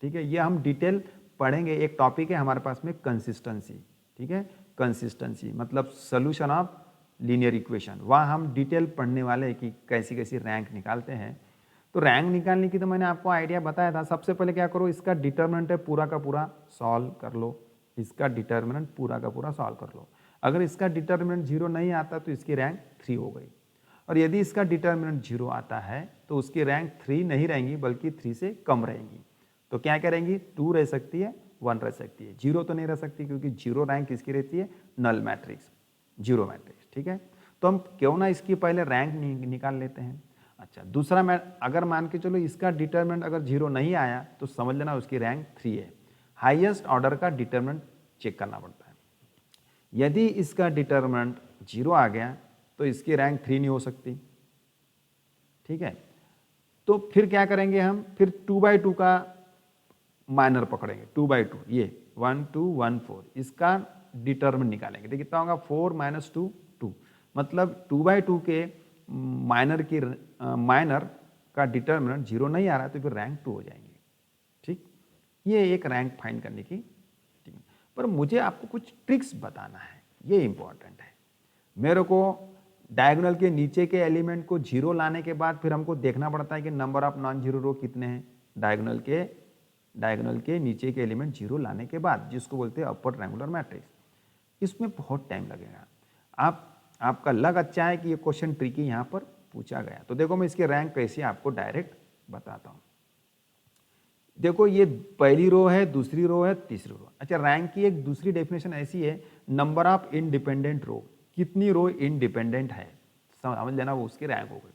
ठीक है, ये हम डिटेल पढ़ेंगे, एक टॉपिक है हमारे पास में कंसिस्टेंसी। ठीक है, कंसिस्टेंसी मतलब सोल्यूशन ऑफ लीनियर इक्वेशन, वहाँ हम डिटेल पढ़ने वाले हैं कि कैसी कैसी रैंक निकालते हैं। तो रैंक निकालने की तो मैंने आपको आइडिया बताया था। सबसे पहले क्या करो, इसका डिटर्मिनेंट है पूरा का पूरा सॉल्व कर लो, इसका डिटर्मिनेंट पूरा का पूरा सॉल्व कर लो। अगर इसका डिटर्मिनेंट 0 नहीं आता तो इसकी रैंक 3 हो गई, और यदि इसका डिटर्मिनेंट 0 आता है तो उसकी रैंक 3 नहीं रहेंगी, बल्कि 3 से कम रहेंगी। तो क्या करेंगी, 2 रह सकती है, 1 रह सकती है, 0 तो नहीं रह सकती, क्योंकि 0 रैंक किसकी रहती है, नल मैट्रिक्स, 0 मैट्रिक्स। ठीक है, तो हम क्यों ना इसकी पहले रैंक निकाल लेते हैं। अच्छा, दूसरा मैं अगर मान के चलो इसका डिटर्मिनेंट अगर 0 नहीं आया तो समझ लेना उसकी रैंक 3 है। हाईएस्ट ऑर्डर का डिटर्मिनेंट चेक करना पड़ता है। यदि इसका डिटर्मिनेंट 0 आ गया तो इसकी रैंक 3 नहीं हो सकती। ठीक है, तो फिर क्या करेंगे हम, फिर 2/2 का माइनर पकड़ेंगे, 2/2 ये 1 2 1 4, इसका डिटर्मिनेंट निकालेंगे। तो कितना होगा, 4 - 2 2, मतलब 2/2 के माइनर का डिटर्मिनेंट 0 नहीं आ रहा है तो फिर रैंक 2 हो जाएंगे। ठीक, ये एक रैंक फाइंड करने की। पर मुझे आपको कुछ ट्रिक्स बताना है, ये इंपॉर्टेंट है। मेरे को डायगोनल के नीचे के एलिमेंट को 0 लाने के बाद फिर हमको देखना पड़ता है कि नंबर ऑफ नॉन जीरो रो कितने हैं डायगोनल के नीचे के एलिमेंट 0 लाने के बाद, जिसको बोलते हैं अपर ट्रायंगुलर मैट्रिक्स। इसमें बहुत टाइम लगेगा। आपका लग अच्छा है कि ये क्वेश्चन ट्रिकी यहाँ पर पूछा गया। तो देखो मैं इसके रैंक कैसे आपको डायरेक्ट बताता हूँ। देखो ये पहली रो है, दूसरी रो है, तीसरी रो। अच्छा, रैंक की एक दूसरी डेफिनेशन ऐसी है, नंबर ऑफ इंडिपेंडेंट रो, कितनी रो इंडिपेंडेंट है, समझ लेना वो उसकी रैंक हो गई।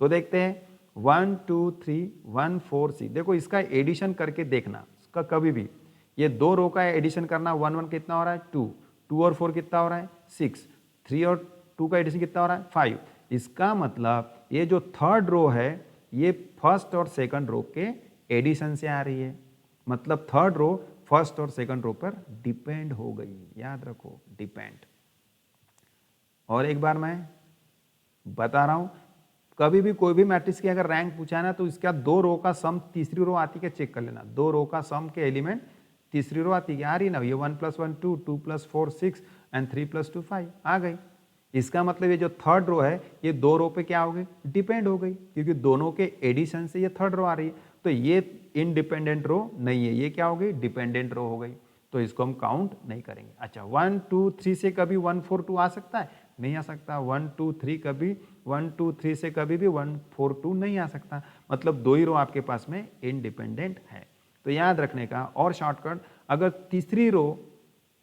तो देखते हैं 1 2 3 1 4 6। देखो इसका एडिशन करके देखना, इसका कभी भी ये 2 रो का एडिशन करना, 1 1 कितना हो रहा है 2, 2 और 4 कितना हो रहा है 6, 3 और 2 का एडिशन कितना हो रहा है 5। इसका मतलब ये जो थर्ड रो है ये फर्स्ट और सेकंड रो के एडिशन से आ रही है, मतलब थर्ड रो फर्स्ट और सेकंड रो पर डिपेंड हो गई, याद रखो डिपेंड। और एक बार मैं बता रहा हूं, कभी भी कोई भी मैट्रिक्स की अगर रैंक पूछा है ना तो इसका 2 रो का सम तीसरी रो आती है, चेक कर लेना। 2 रो का सम के एलिमेंट तीसरी रो आती है, आ रही ना, ये 1 + 1 2, 2 + 4 6 एंड 3 + 2 5 आ गई। इसका मतलब ये जो थर्ड रो है ये 2 रो पे क्या हो गई, डिपेंड हो गई, क्योंकि दोनों के एडिशन से ये थर्ड रो आ रही है। तो ये इनडिपेंडेंट रो नहीं है, ये क्या हो गई, डिपेंडेंट रो हो गई। तो इसको हम काउंट नहीं करेंगे। अच्छा 1 2 3 से कभी 1 4 2 आ सकता है, नहीं आ सकता। 1 2 3 कभी 1 2 3 से कभी भी 1 4 2 नहीं आ सकता, मतलब 2 ही रो आपके पास में इनडिपेंडेंट है। तो याद रखने का और शॉर्टकट, अगर तीसरी रो,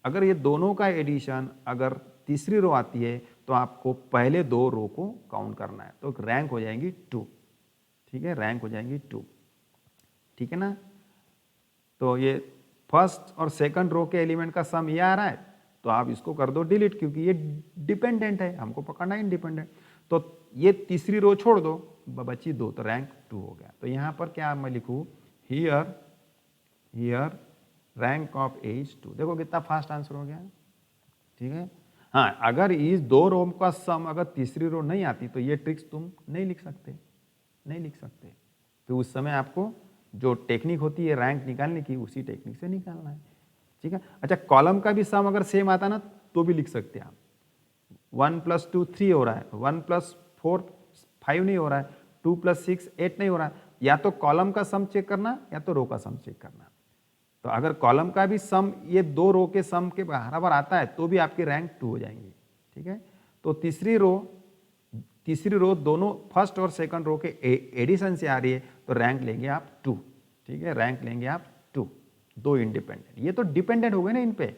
अगर ये दोनों का एडिशन अगर तीसरी रो आती है तो आपको पहले 2 रो को काउंट करना है, तो रैंक हो जाएंगी 2। ठीक है, रैंक हो जाएंगी 2, ठीक है ना। तो ये फर्स्ट और सेकंड रो के एलिमेंट का सम ये आ रहा है, तो आप इसको कर दो डिलीट, क्योंकि ये डिपेंडेंट है, हमको पकड़ना है इंडिपेंडेंट। तो ये तीसरी रो छोड़ दो, बची 2, तो रैंक 2 हो गया। तो यहां पर क्या मैं लिखूं, here rank of A is 2। देखो कितना फास्ट आंसर हो गया, ठीक है। हाँ, अगर इस 2 रो का सम अगर तीसरी रो नहीं आती तो ये ट्रिक्स तुम नहीं लिख सकते, नहीं लिख सकते। तो उस समय आपको जो टेक्निक होती है रैंक निकालने की, उसी टेक्निक से निकालना है, ठीक है। अच्छा कॉलम का भी सम अगर सेम आता ना तो भी लिख सकते हैं आप। 1 + 2 3 हो रहा है, 1 + 4 5 नहीं हो रहा है, 2 + 6 8 नहीं हो रहा है। या तो कॉलम का सम चेक करना या तो रो का सम चेक करना। तो अगर कॉलम का भी सम ये 2 रो के सम के बराबर आता है तो भी आपकी रैंक 2 हो जाएंगी, ठीक है। तो तीसरी रो दोनों फर्स्ट और सेकंड रो के एडिशन से आ रही है, तो रैंक लेंगे आप 2, ठीक है, रैंक लेंगे आप 2। 2 इंडिपेंडेंट, ये तो डिपेंडेंट हो गए ना इन पे,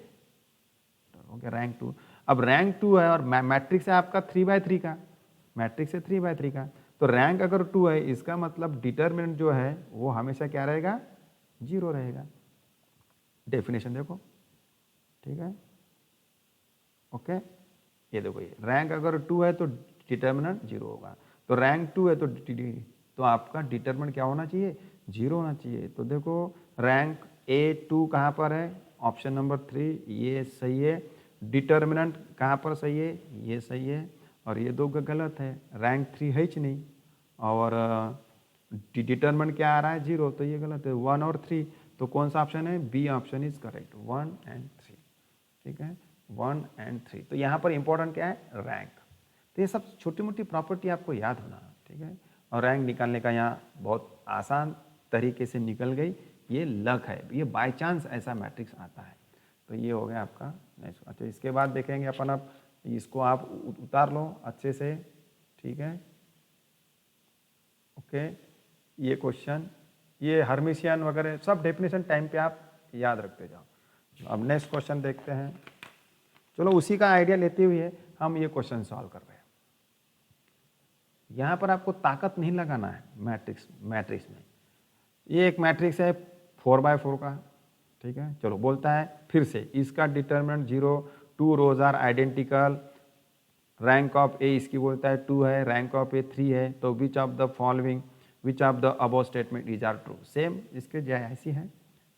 ओके रैंक 2। अब रैंक 2 है और मैट्रिक्स है आपका 3/3 का, मैट्रिक्स है 3/3 का, तो रैंक अगर 2 है इसका मतलब डिटरमिनेंट जो है वो हमेशा क्या रहेगा, 0 रहेगा। डेफिनेशन देखो, ठीक है, ओके। ये देखो, ये रैंक अगर 2 है तो डिटरमिनेंट 0 होगा। तो रैंक 2 है तो आपका डिटरमिनेंट क्या होना चाहिए, 0 होना चाहिए। तो देखो रैंक A2 कहाँ पर है, ऑप्शन नंबर 3, ये सही है। डिटरमिनेंट कहाँ पर सही है, ये सही है, और ये 2 गलत है। रैंक 3 है ही नहीं, और डिटरमिनेंट क्या आ रहा है, 0, तो ये गलत है। 1 और 3, तो कौन सा ऑप्शन है, बी ऑप्शन इज करेक्ट, 1 और 3, ठीक है, 1 और 3। तो यहाँ पर इंपॉर्टेंट क्या है, रैंक। तो ये सब छोटी मोटी प्रॉपर्टी आपको याद होना, ठीक है। और रैंक निकालने का यहाँ बहुत आसान तरीके से निकल गई, ये लक है, ये बाय चांस ऐसा मैट्रिक्स आता है। तो ये हो गया आपका नेक्स्ट। अच्छा इसके बाद देखेंगे अपन, अब इसको आप उतार लो अच्छे से, ठीक है, ओके। ये क्वेश्चन, ये हर्मिशियन वगैरह सब डेफिनेशन टाइम पे आप याद रखते जाओ। अब नेक्स्ट क्वेश्चन देखते हैं। चलो उसी का आइडिया लेते हुए हम ये क्वेश्चन सॉल्व कर रहे हैं। यहाँ पर आपको ताकत नहीं लगाना है मैट्रिक्स में। ये एक मैट्रिक्स है 4/4 का, ठीक है। चलो बोलता है फिर से, इसका determinant 0, 2 rows are identical, rank of A इसकी बोलता है 2 है, रैंक ऑफ ए 3 है, तो which of the above statement is are true. Same इसके जैसी है।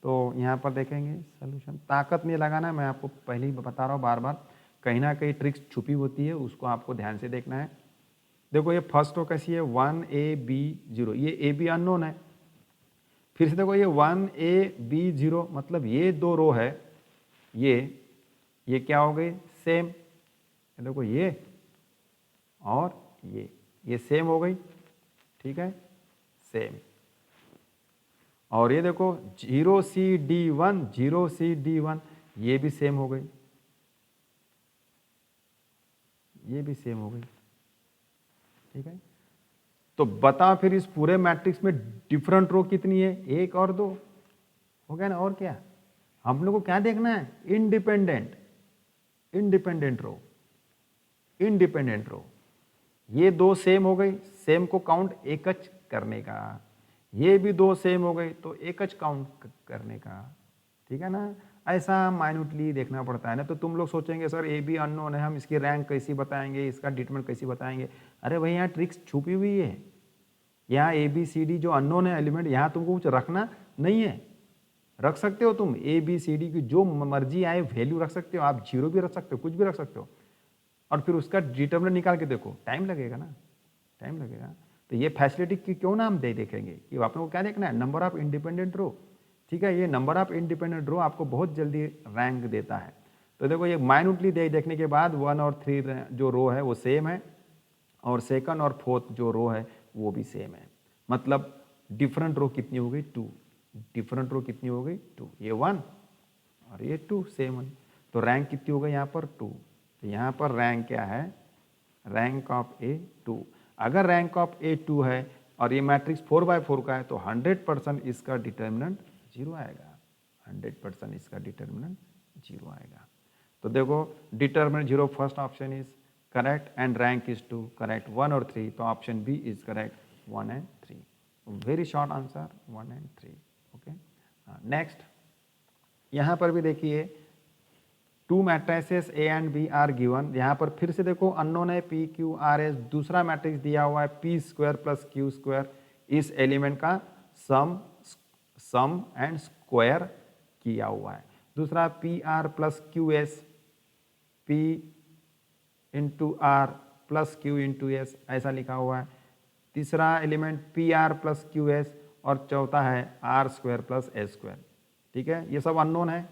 तो यहाँ पर देखेंगे सोल्यूशन, ताकत नहीं लगाना, मैं आपको पहले ही बता रहा हूँ बार बार, कहीं ना कहीं ट्रिक्स छुपी होती है, उसको आपको ध्यान से देखना है। देखो ये फर्स्ट रो कैसी है, 1AB0, ये ए बी अननोन है। फिर से देखो ये 1AB0, मतलब ये 2 रो है, ये क्या हो गई, सेम। देखो ये और ये सेम हो गई, ठीक है, सेम। और ये देखो 0CD1 ये भी सेम हो गई, ये भी सेम हो गई, ठीक है। तो बता फिर इस पूरे मैट्रिक्स में डिफरेंट रो कितनी है, 1 और 2 हो गया ना। और क्या हम लोग को क्या देखना है, इंडिपेंडेंट रो। ये 2 सेम हो गई, सेम को काउंट एकच करने का, ये भी 2 सेम हो गई तो एकच काउंट करने का, ठीक है ना। ऐसा माइन्यूटली देखना पड़ता है ना। तो तुम लोग सोचेंगे सर ए बी अननोन है, हम इसकी रैंक कैसी बताएंगे, इसका डिटरमिनेंट कैसी बताएंगे। अरे भाई यहाँ ट्रिक्स छुपी हुई है, यहाँ ABCD जो अननोन है एलिमेंट, यहाँ तुमको कुछ रखना नहीं है, रख सकते हो तुम ए बी सी डी की जो मर्जी आए वैल्यू रख सकते हो, आप जीरो भी रख सकते हो, कुछ भी रख सकते हो, और फिर उसका डिटर्मिनेंट निकाल के देखो, टाइम लगेगा ना, टाइम लगेगा। तो ये फैसिलिटी की क्यों ना हम देखेंगे कि आपने को क्या देखना है, नंबर ऑफ इंडिपेंडेंट रो। ठीक है, ये नंबर ऑफ इंडिपेंडेंट रो आपको बहुत जल्दी रैंक देता है। तो देखो ये माइन्यूटली देखने के बाद 1 और 3 जो रो है वो सेम है, और सेकंड और फोर्थ जो रो है वो भी सेम है। मतलब डिफरेंट रो कितनी हो गई, 2। डिफरेंट रो कितनी हो गई, 2। ये 1 और ये 2 सेम है। तो रैंक कितनी हो गई यहाँ पर, 2। तो यहाँ पर रैंक क्या है, रैंक ऑफ ए 2। अगर रैंक ऑफ ए 2 है और ये मैट्रिक्स 4/4 का है तो 100% इसका डिटर्मिनेंट 0 आएगा, 100% इसका डिटर्मिनेंट 0 आएगा। तो देखो determinant 0 first option is correct and rank is 2 correct, 1 और 3, तो option B is correct, 1 and 3। Very short answer 1 and 3। Okay, next यहाँ पर भी देखिए 2 matrices A and B are given. यहाँ पर फिर से देखो अननोन है पी क्यू आर एस, दूसरा मैट्रिक्स दिया हुआ है P square plus Q square, इस एलिमेंट का सम एंड स्क्वायर किया हुआ है। दूसरा P R plus Q S, P into R plus Q into S, ऐसा लिखा हुआ है। तीसरा element P R plus Q S, और चौथा है R square plus S square. ठीक है, ये सब अननोन है।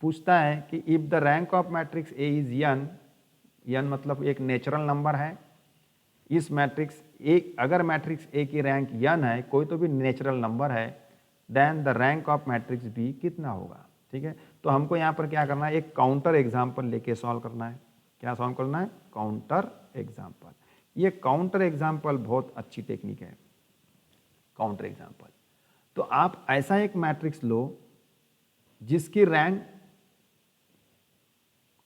पूछता है कि if the rank of matrix A is n, n मतलब एक नेचुरल नंबर है, इस मैट्रिक्स ए, अगर मैट्रिक्स ए की रैंक n है, कोई तो भी नेचुरल नंबर है, then the rank of matrix B कितना होगा। ठीक है, तो हमको यहाँ पर क्या करना है, एक काउंटर एग्जाम्पल लेके सॉल्व करना है। क्या सॉल्व करना है, काउंटर एग्जाम्पल। ये काउंटर एग्जाम्पल बहुत अच्छी टेक्निक है, काउंटर एग्जाम्पल। तो आप ऐसा एक मैट्रिक्स लो जिसकी रैंक,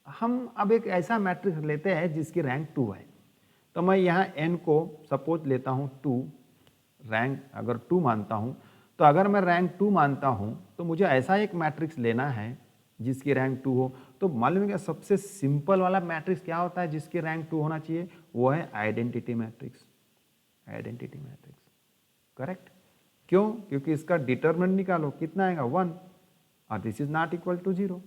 हम अब एक ऐसा मैट्रिक्स लेते हैं जिसकी रैंक 2 है। तो मैं यहाँ n को सपोज लेता हूँ 2, रैंक अगर 2 मानता हूँ, तो अगर मैं रैंक 2 मानता हूँ तो मुझे ऐसा एक मैट्रिक्स लेना है जिसकी रैंक 2 हो। तो मालूम है सबसे सिंपल वाला मैट्रिक्स क्या होता है जिसकी रैंक 2 होना चाहिए, वो है identity matrix. Identity matrix correct, क्यों, क्योंकि इसका डिटरमिनेंट निकालो कितना आएगा 1, और this is not equal to 0,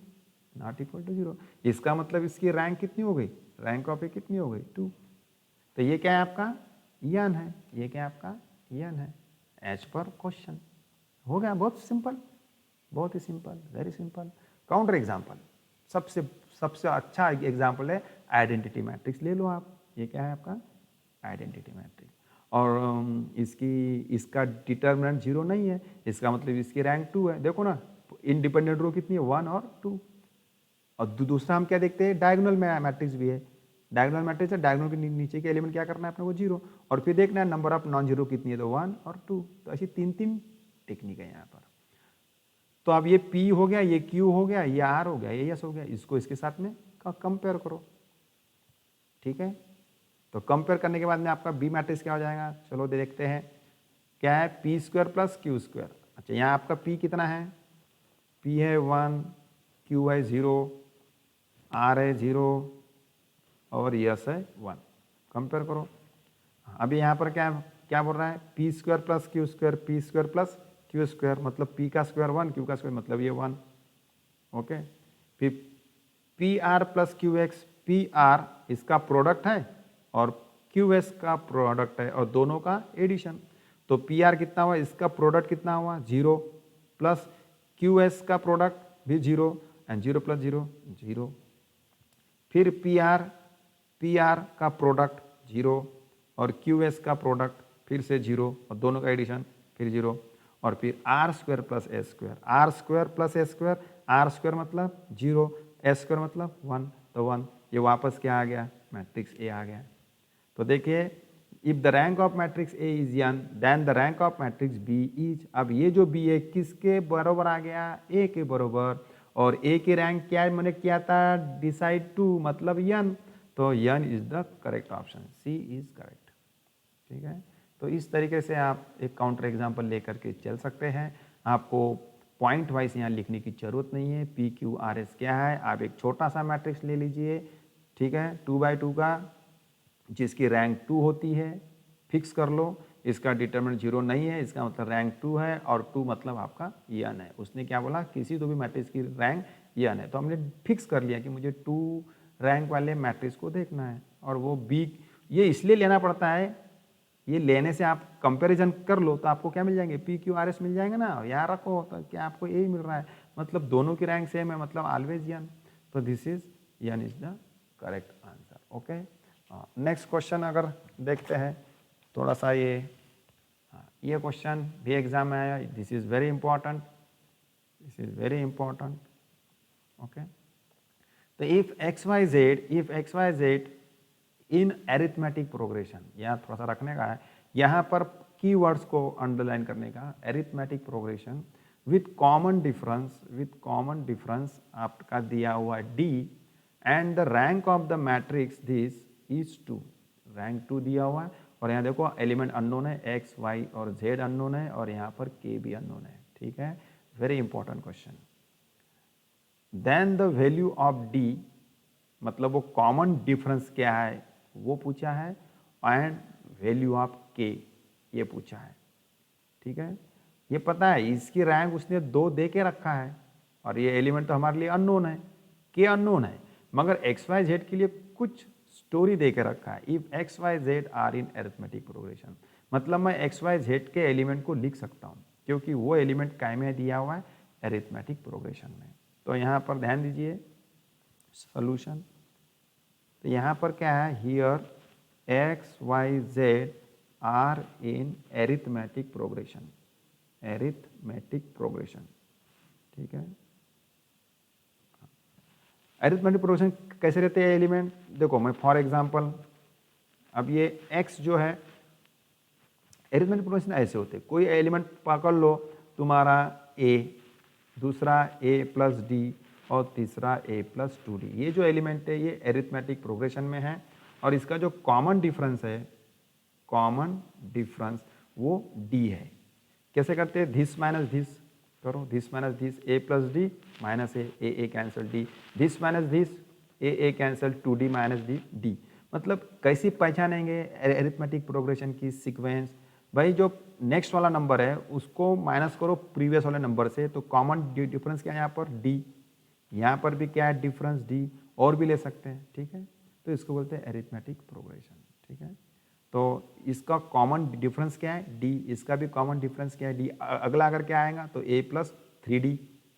not equal to 0। इसका मतलब इसकी रैंक कितनी हो गई, रैंक ऑफ ए कितनी हो गई 2। तो ये क्या है आपका n है, ये क्या है आपका n है, एज पर क्वेश्चन। हो गया, बहुत सिंपल, बहुत ही simple, very simple. Counter example सबसे अच्छा एग्जाम्पल है आइडेंटिटी मैट्रिक्स। ले लो आप, ये क्या है आपका आइडेंटिटी मैट्रिक्स, और इसका डिटरमिनेंट 0 नहीं है, इसका मतलब इसकी रैंक 2 है। देखो ना इंडिपेंडेंट रो कितनी है 1 और 2। और दूसरा हम क्या देखते हैं, डायगोनल मैट्रिक्स भी है, डायगोनल मैट्रिक्स है, डायगोनल के नीचे के एलिमेंट क्या करना है अपने को 0, और फिर देखना है नंबर ऑफ नॉन जीरो कितनी है, तो 1 और 2। तो ऐसी 3 टेक्निक है यहाँ पर। तो अब ये P हो गया, ये Q हो गया, ये R हो गया, ये S हो गया, इसको इसके साथ में कंपेयर करो। ठीक है, तो कंपेयर करने के बाद में आपका बी मैट्रिक्स क्या हो जाएगा, चलो देखते हैं। क्या है, P square plus Q square. अच्छा, यहाँ आपका P कितना है, P है 1, Q है 0, R है 0 और S है 1। कंपेयर करो। अभी यहाँ पर क्या क्या बोल रहा है, P square plus Q square, P square plus Q square, मतलब पी का स्क्वायर 1, क्यू का स्क्वायर मतलब ये 1। ओके, फिर P R plus Q x, P R इसका प्रोडक्ट है और क्यू एस का प्रोडक्ट है, और दोनों का एडिशन। तो पी आर कितना हुआ, इसका प्रोडक्ट कितना हुआ 0, प्लस क्यू एस का प्रोडक्ट भी 0, एंड 0 प्लस 0 0। फिर पी आर का प्रोडक्ट 0 और क्यू एस का प्रोडक्ट फिर से 0, और दोनों का एडिशन फिर 0, और फिर R square plus S square, R square plus S square, R square मतलब 0, एस स्क्वायर मतलब 1, तो 1। ये वापस क्या आ गया, मैट्रिक्स ए आ गया। तो देखिए, if the rank of matrix A is n, then the rank of matrix B is. अब ये जो बी है किसके बराबर आ गया, ए के बराबर, और ए की रैंक क्या मैंने किया था, डिसाइड 2 मतलब n, तो n is the correct option, C is correct. ठीक है, तो इस तरीके से आप एक काउंटर एग्जाम्पल लेकर के चल सकते हैं। आपको पॉइंट वाइज यहाँ लिखने की जरूरत नहीं है, पी क्यू आर एस क्या है, आप एक छोटा सा मैट्रिक्स ले लीजिए। ठीक है, 2 by 2 का, जिसकी रैंक 2 होती है, फिक्स कर लो। इसका डिटरमिनेंट 0 नहीं है, इसका मतलब रैंक 2 है, और 2 मतलब आपका n है। उसने क्या बोला, किसी तो भी मैट्रिक्स की रैंक n है, तो हमने फिक्स कर लिया कि मुझे 2 रैंक वाले मैट्रिक्स को देखना है। और वो b ये इसलिए लेना पड़ता है, ये लेने से आप कंपैरिजन कर लो तो आपको क्या मिल जाएंगे, पी क्यू आर एस मिल जाएंगे ना, यहाँ रखो तो क्या आपको यही मिल रहा है, मतलब दोनों की रैंक सेम है, मतलब ऑलवेज n। तो this is n is the correct answer. Okay, next question अगर देखते हैं थोड़ा सा, ये क्वेश्चन भी एग्जाम में आया, this is very important, this is very important. Okay, तो if X Y Z in arithmetic progression, यहाँ थोड़ा सा रखने का है, यहाँ पर कीवर्ड्स को अंडरलाइन करने का, arithmetic progression with common difference आपका दिया हुआ D and the rank of the matrix this is 2, rank 2 दिया हुआ है, और यहाँ देखो एलिमेंट अननोन है, एक्स वाई और जेड अननोन है, और यहाँ पर के भी अननोन है। ठीक है, very important question. Then the value of D, मतलब वो कॉमन डिफरेंस क्या है वो पूछा है, एंड वैल्यू ऑफ के ये पूछा है। ठीक है, ये पता है इसकी रैंक उसने 2 दे के रखा है, और ये एलिमेंट तो हमारे लिए अननोन है, के अननोन है, मगर एक्स वाई जेड के लिए कुछ स्टोरी दे के रखा है। If X Y Z are in arithmetic progression, मतलब मैं एक्स वाई जेड के एलिमेंट को लिख सकता हूँ, क्योंकि वो एलिमेंट काय में दिया हुआ है, एरिथमेटिक प्रोग्रेशन में। तो यहाँ पर ध्यान दीजिए सोल्यूशन, तो यहाँ पर क्या है, here X Y Z are in arithmetic progression, arithmetic progression. ठीक है, एरिथमेटिक प्रोग्रेशन कैसे रहते हैं एलिमेंट, देखो मैं फॉर एग्जांपल, अब ये x जो है, एरिथमेटिक प्रोग्रेशन ऐसे होते, कोई एलिमेंट पकड़ लो तुम्हारा a, दूसरा a प्लस डी, और तीसरा a प्लस 2d, ये जो एलिमेंट है ये एरिथमेटिक प्रोग्रेशन में है, और इसका जो कॉमन डिफरेंस है, कॉमन डिफरेंस वो d है। कैसे करते हैं, धिस माइनस धिस करो, this minus this, a plus D minus A cancel D, this minus this, A cancel 2d minus D. मतलब कैसी पहचानेंगे एरिथमेटिक प्रोग्रेशन की सीक्वेंस, भाई जो नेक्स्ट वाला नंबर है उसको माइनस करो प्रीवियस वाले नंबर से, तो कॉमन डिफरेंस क्या है यहाँ पर, डी, यहाँ पर भी क्या है डिफरेंस डी, और भी ले सकते हैं। ठीक है, तो इसको बोलते हैं एरिथमेटिक प्रोग्रेशन। ठीक है, तो इसका कॉमन डिफरेंस क्या है, डी, इसका भी कॉमन डिफरेंस क्या है, डी। अगला अगर क्या आएगा तो a plus 3d,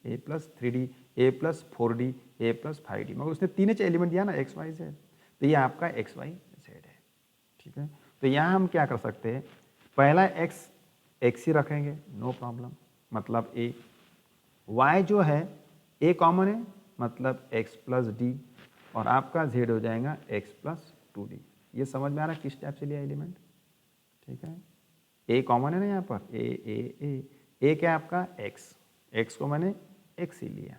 a plus 3d, a plus 4d, a plus 5d, मगर उसने तीन एलिमेंट दिया ना एक्स वाई जेड, तो ये आपका एक्स वाई जेड है। ठीक है, तो यहाँ हम क्या कर सकते हैं, पहला एक्स ही रखेंगे, नो प्रॉब्लम, मतलब a, y जो है a कॉमन है, मतलब x प्लस डी, और आपका z हो जाएगा x प्लस 2d। ये समझ में आ रहा है किस टाइप से लिया एलिमेंट। ठीक है, a कॉमन है ना यहाँ पर, a क्या है आपका x को मैंने x ही लिया,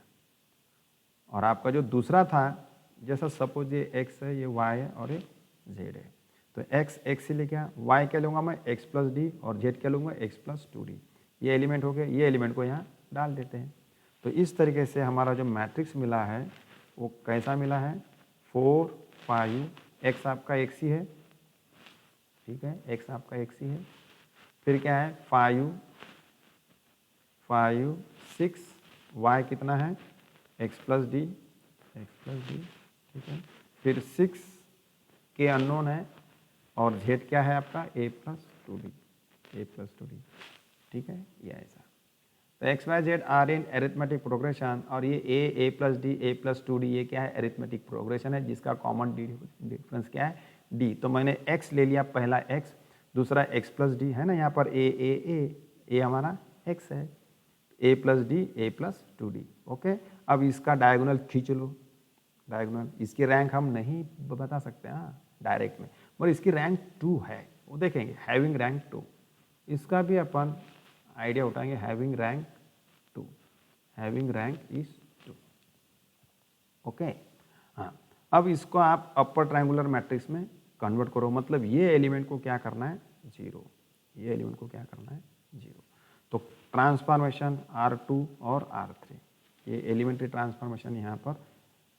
और आपका जो दूसरा था, जैसा सपोज ये x है, ये y है, और ये z है, तो x ही लेके आया, y क्या लूँगा मैं x प्लस डी, और z क्या लूँगा x प्लस 2d। ये एलिमेंट हो गया, ये एलिमेंट को यहाँ डाल देते हैं। तो इस तरीके से हमारा जो मैट्रिक्स मिला है वो कैसा मिला है, 4 5, x आपका x ही है। ठीक है, x आपका x ही है, फिर क्या है 5 5 6, y कितना है x प्लस डी, ठीक है, फिर 6 के अननोन है, और z क्या है आपका a प्लस 2d। ठीक है, ये ऐसा, तो X Y Z are in arithmetic progression, और ये a plus D, a plus 2d, ये क्या है एरिथमेटिक प्रोग्रेशन है, जिसका कॉमन डिफरेंस क्या है, d। तो मैंने x ले लिया, पहला x, दूसरा x प्लस डी है ना, यहाँ पर a हमारा x है, a plus D, a plus 2d। Okay, अब इसका डायगोनल खींच लो, डायगोनल, इसकी रैंक हम नहीं बता सकते हाँ डायरेक्ट में, मगर इसकी रैंक 2 है, वो देखेंगे हैविंग रैंक 2, इसका भी अपन आइडिया उठाएंगे, having rank 2, having rank is 2। Okay, हाँ, अब इसको आप अपर ट्रायंगुलर मैट्रिक्स में कन्वर्ट करो, मतलब ये एलिमेंट को क्या करना है 0, ये एलिमेंट को क्या करना है 0। तो ट्रांसफॉर्मेशन R2 और R3, ये एलिमेंट्री ट्रांसफॉर्मेशन यहाँ पर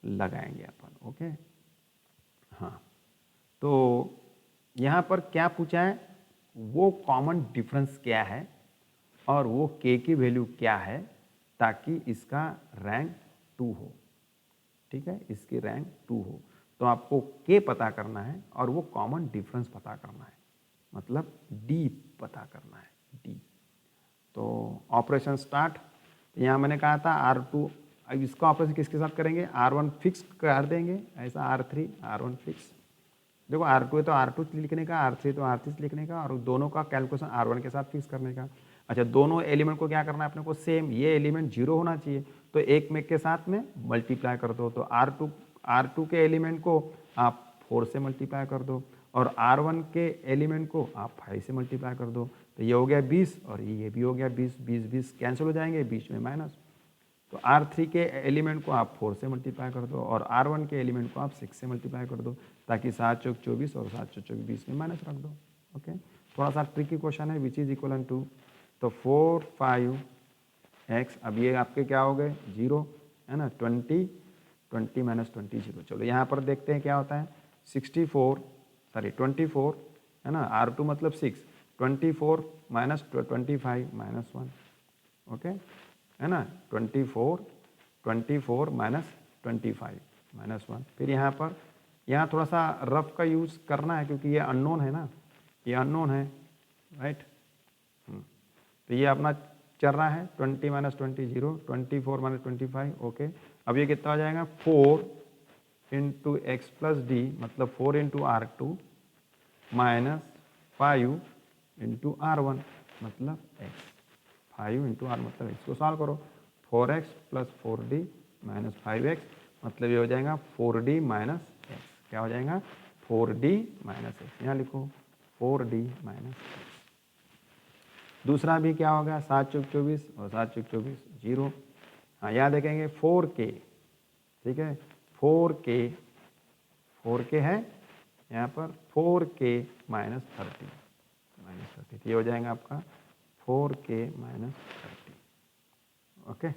लगाएंगे अपन। ओके, हाँ, तो यहाँ पर क्या पूछा है, वो कॉमन डिफरेंस क्या है और वो k की वैल्यू क्या है, ताकि इसका रैंक 2 हो। ठीक है, इसकी रैंक 2 हो तो आपको k पता करना है और वो कॉमन डिफरेंस पता करना है, मतलब d पता करना है, d। तो ऑपरेशन स्टार्ट। यहाँ मैंने कहा था R2, अब इसका ऑपरेशन किसके साथ करेंगे, R1 फिक्स कर देंगे, ऐसा R3 R1 फिक्स। देखो R2 है तो R2 लिखने का, R3 तो R3 लिखने का, और दोनों का कैलकुलेशन R1 के साथ फिक्स करने का। अच्छा, दोनों एलिमेंट को क्या करना है अपने को, सेम, ये एलिमेंट 0 होना चाहिए तो एक में के साथ में मल्टीप्लाई कर दो। तो R2 के एलिमेंट को आप 4 से मल्टीप्लाई कर दो और R1 के एलिमेंट को आप 5 से मल्टीप्लाई कर दो। तो ये हो गया 20 और ये भी हो गया 20, 20 20 कैंसिल हो जाएंगे, बीच में माइनस। तो R3 के एलिमेंट को आप 4 से मल्टीप्लाई कर दो और R1 के एलिमेंट को आप 6 से मल्टीप्लाई कर दो, ताकि 7 चौक 24 और 7 चौक 20 में माइनस रख दो। ओके, थोड़ा सा ट्रिकी क्वेश्चन है, विच इज इक्वल टू, तो 4 5x, अब ये आपके क्या हो गए 0 है ना, 20 20 माइनस 20 0। चलो यहाँ पर देखते हैं क्या होता है, 24 है ना, R2 मतलब 6, 24 माइनस 25 माइनस 1। ओके है ना, 24 माइनस 25 माइनस 1। फिर यहाँ थोड़ा सा रफ का यूज़ करना है क्योंकि ये अननोन है ना, ये अननोन है, राइट। तो ये अपना चल रहा है 20 माइनस 20 0, 24 माइनस 25। ओके, अब ये कितना हो जाएगा, 4 इंटू एक्स प्लस डी, मतलब 4 into R2 minus 5 into R1 मतलब x, 5 इंटू R मतलब x को सॉल्व करो, 4x plus 4d minus 5x, मतलब ये हो जाएगा 4d माइनस x। क्या हो जाएगा, 4d माइनस x, यहाँ लिखो 4d माइनस x। दूसरा भी क्या होगा, 7 चौक 24 और 7 चौक 24 0। हाँ, यहाँ देखेंगे 4k, ठीक है, 4k है यहाँ पर, 4k माइनस 30 ये हो जाएगा आपका 4k minus 30। Okay,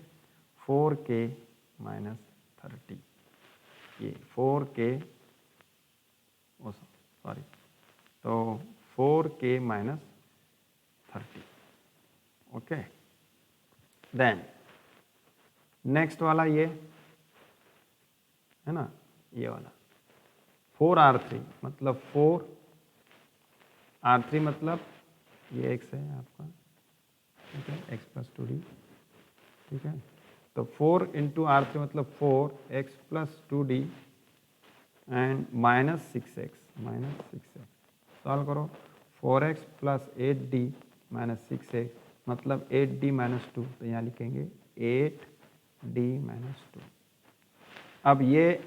4k minus 30, ये 4k, सॉरी, तो 4k minus 30। Okay, then next वाला ये है ना, ये वाला 4R3 मतलब 4R3 मतलब ये x है आपका, ठीक है, x प्लस 2d, ठीक है। तो 4 इंटू R3 मतलब 4x plus 2d and minus 6x solve करो, 4x plus 8d minus 6x मतलब 8d माइनस 2, तो यहाँ लिखेंगे 8d माइनस 2। अब ये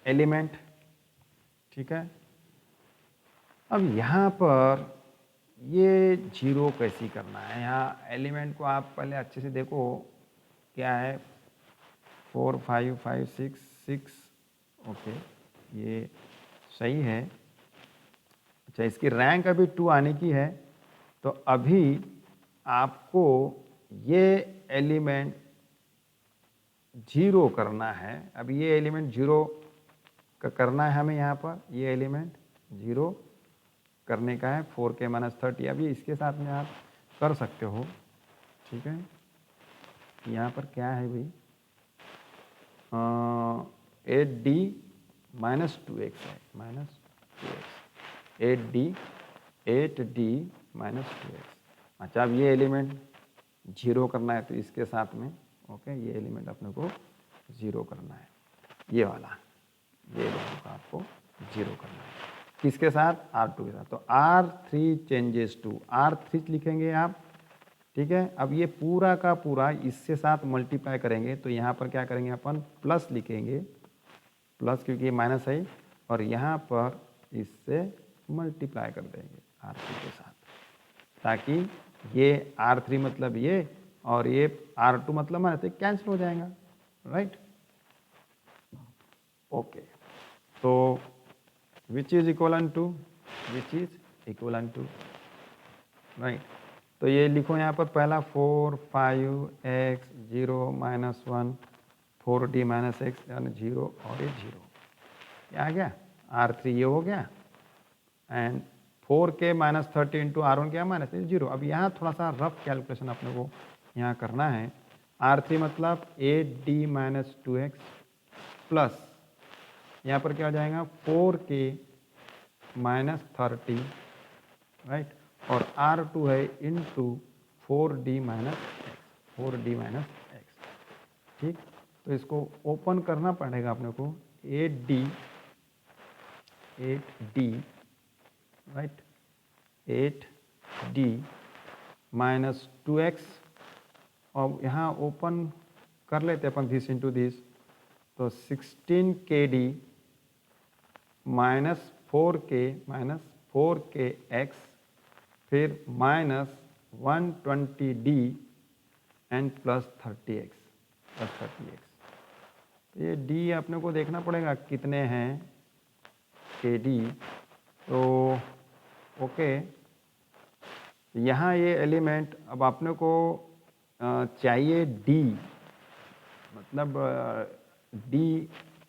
एलिमेंट, ठीक है, अब यहाँ पर ये 0 कैसी करना है, यहाँ एलिमेंट को आप पहले अच्छे से देखो क्या है, 4 5 5 6 6। ओके, ये सही है। अच्छा, इसकी रैंक अभी 2 आने की है, तो अभी आपको ये एलिमेंट 0 करना है। अब ये एलिमेंट 0 का करना है हमें, यहाँ पर ये एलिमेंट 0 करने का है, 4k माइनस 30। अभी इसके साथ में आप कर सकते हो, ठीक है। यहाँ पर क्या है भाई, 8d माइनस 2x है, minus 2x, 8d minus 2x। अच्छा, अब ये एलिमेंट 0 करना है तो इसके साथ में, ओके, ये एलिमेंट अपने को 0 करना है, ये वाला, ये एलिमेंट को आपको 0 करना है, किसके साथ, R2 के साथ। तो R3 चेंजेस टू, R3 लिखेंगे आप, ठीक है। अब ये पूरा का पूरा इसके साथ मल्टीप्लाई करेंगे, तो यहाँ पर क्या करेंगे अपन, प्लस लिखेंगे, प्लस क्योंकि ये माइनस है, और यहाँ पर इससे मल्टीप्लाई कर देंगे R3 के साथ, ताकि ये R3 मतलब ये और ये R2 मतलब माइनस, तो कैंसिल हो जाएगा, राइट। ओके, तो which is equal to, right. तो ये लिखो यहाँ पर पहला 4 5x 0 minus 1 4d minus x यानी 0 और ये 0, ये आ गया, R3 ये हो गया, and 4k minus 30 into R1 क्या माइनस 0। अब यहाँ थोड़ा सा रफ कैलकुलेशन अपने को यहाँ करना है। R3 मतलब 8d माइनस 2x प्लस यहाँ पर क्या हो जाएगा 4k माइनस 30, राइट, और R2 है इंटू 4d माइनस एक्स, ठीक। तो इसको ओपन करना पड़ेगा अपने को। 8d right, 8d minus 2x, और यहाँ ओपन कर लेते अपन दिस इंटू दिस, तो 16kd माइनस 4k एक्स, फिर minus 120d and plus 30x। तो ये d अपने को देखना पड़ेगा कितने हैं kd। तो ओके, यहाँ ये एलिमेंट अब अपने को चाहिए d, मतलब d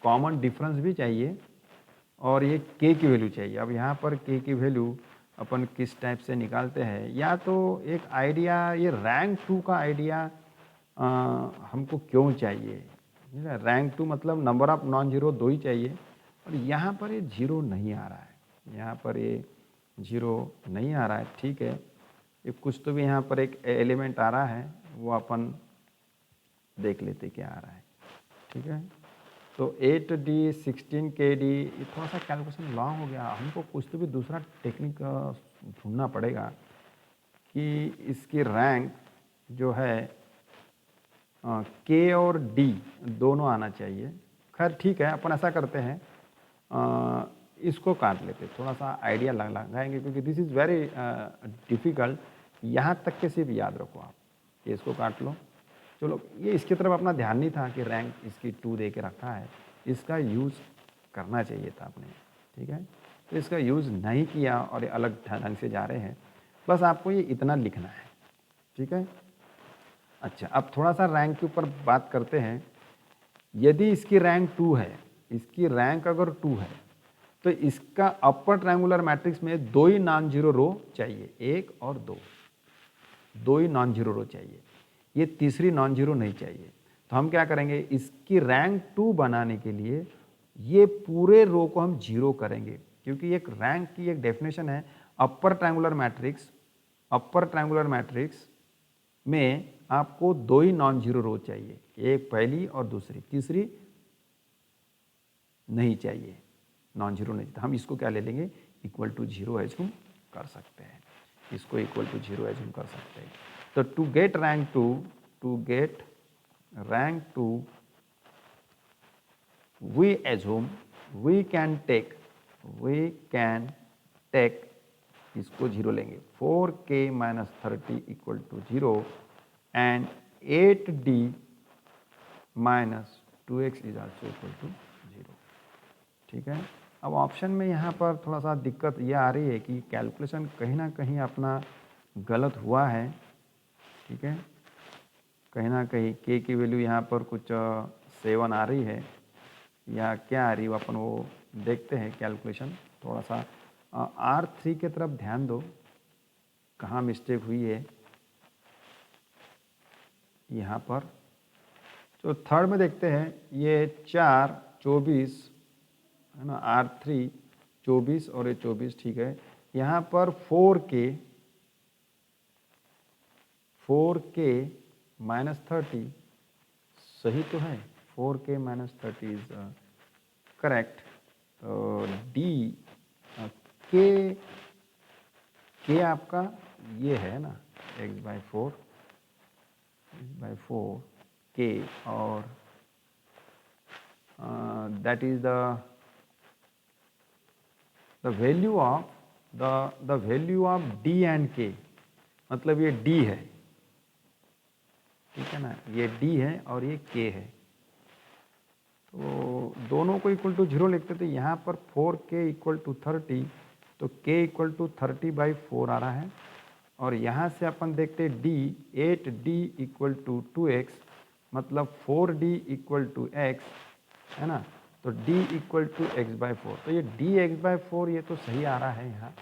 कॉमन डिफरेंस भी चाहिए और ये k की वैल्यू चाहिए। अब यहाँ पर k की वैल्यू अपन किस टाइप से निकालते हैं, या तो एक आइडिया, ये रैंक 2 का आइडिया हमको क्यों चाहिए। रैंक 2 मतलब नंबर ऑफ नॉन जीरो 2 ही चाहिए, और यहाँ पर ये 0 नहीं आ रहा है, यहाँ पर ये 0 नहीं आ रहा है, ठीक है। ये कुछ तो भी यहाँ पर एक एलिमेंट आ रहा है, वो अपन देख लेते क्या आ रहा है, ठीक है। तो 8d 16kd, ये थोड़ा सा कैलकुलेशन लॉन्ग हो गया, हमको कुछ तो भी दूसरा टेक्निक ढूंढना पड़ेगा कि इसकी रैंक जो है k और d दोनों आना चाहिए। खैर ठीक है, अपन ऐसा करते हैं, इसको काट लेते, थोड़ा सा आइडिया लगाएंगे, क्योंकि दिस इज़ वेरी डिफ़िकल्ट। यहाँ तक के सिर्फ याद रखो आप, कि इसको काट लो। चलो, ये इसकी तरफ अपना ध्यान नहीं था कि रैंक इसकी 2 दे के रखा है, इसका यूज़ करना चाहिए था आपने, ठीक है। तो इसका यूज़ नहीं किया और ये अलग ढंग से जा रहे हैं, बस आपको ये इतना लिखना है, ठीक है। अच्छा, अब थोड़ा सा रैंक के ऊपर बात करते हैं। यदि इसकी रैंक 2 है, इसकी रैंक अगर 2 है, तो इसका अपर ट्रायंगुलर मैट्रिक्स में 2 ही नॉन जीरो रो चाहिए, 1 और 2 ही नॉन जीरो रो चाहिए, ये तीसरी नॉन जीरो नहीं चाहिए। तो हम क्या करेंगे, इसकी रैंक 2 बनाने के लिए ये पूरे रो को हम 0 करेंगे, क्योंकि एक रैंक की एक डेफिनेशन है, अपर ट्रायंगुलर मैट्रिक्स में आपको 2 ही नॉन जीरो रो चाहिए, एक पहली और दूसरी, तीसरी नहीं चाहिए, नॉन जीरो नहीं। तो हम इसको क्या ले लेंगे, इक्वल टू 0 एज्यूम कर सकते हैं, इसको इक्वल टू 0 एज्यूम कर सकते हैं। तो to get rank 2 we assume we can take इसको 0 लेंगे, 4k minus 30 equal to 0 and 8d minus 2x is also equal to 0, ठीक है। अब ऑप्शन में यहाँ पर थोड़ा सा दिक्कत ये आ रही है कि कैलकुलेशन कहीं ना कहीं अपना गलत हुआ है, ठीक है। कहीं ना कहीं k की वैल्यू यहाँ पर कुछ 7 आ रही है, या क्या आ रही है अपन वो देखते हैं कैलकुलेशन। थोड़ा सा R3 की तरफ ध्यान दो, कहाँ मिस्टेक हुई है यहाँ पर। तो थर्ड में देखते हैं, ये 4 24 है ना, R3 24 और ये 24, ठीक है। यहाँ पर 4k माइनस 30 सही तो है, 4k minus 30 is correct. D के आपका ये है ना, x/4 k, और that is the value of d and k, मतलब ये d है, ठीक है ना, ये d है और ये k है। तो दोनों को इक्वल टू 0 लिखते, तो यहाँ पर 4k इक्वल टू 30, तो k इक्वल टू 30/4 आ रहा है। और यहाँ से अपन देखते d 8d equal to 2x, मतलब 4d इक्वल टू x, है ना। तो d इक्वल टू x/4, तो ये d x/4 ये तो सही आ रहा है यहाँ,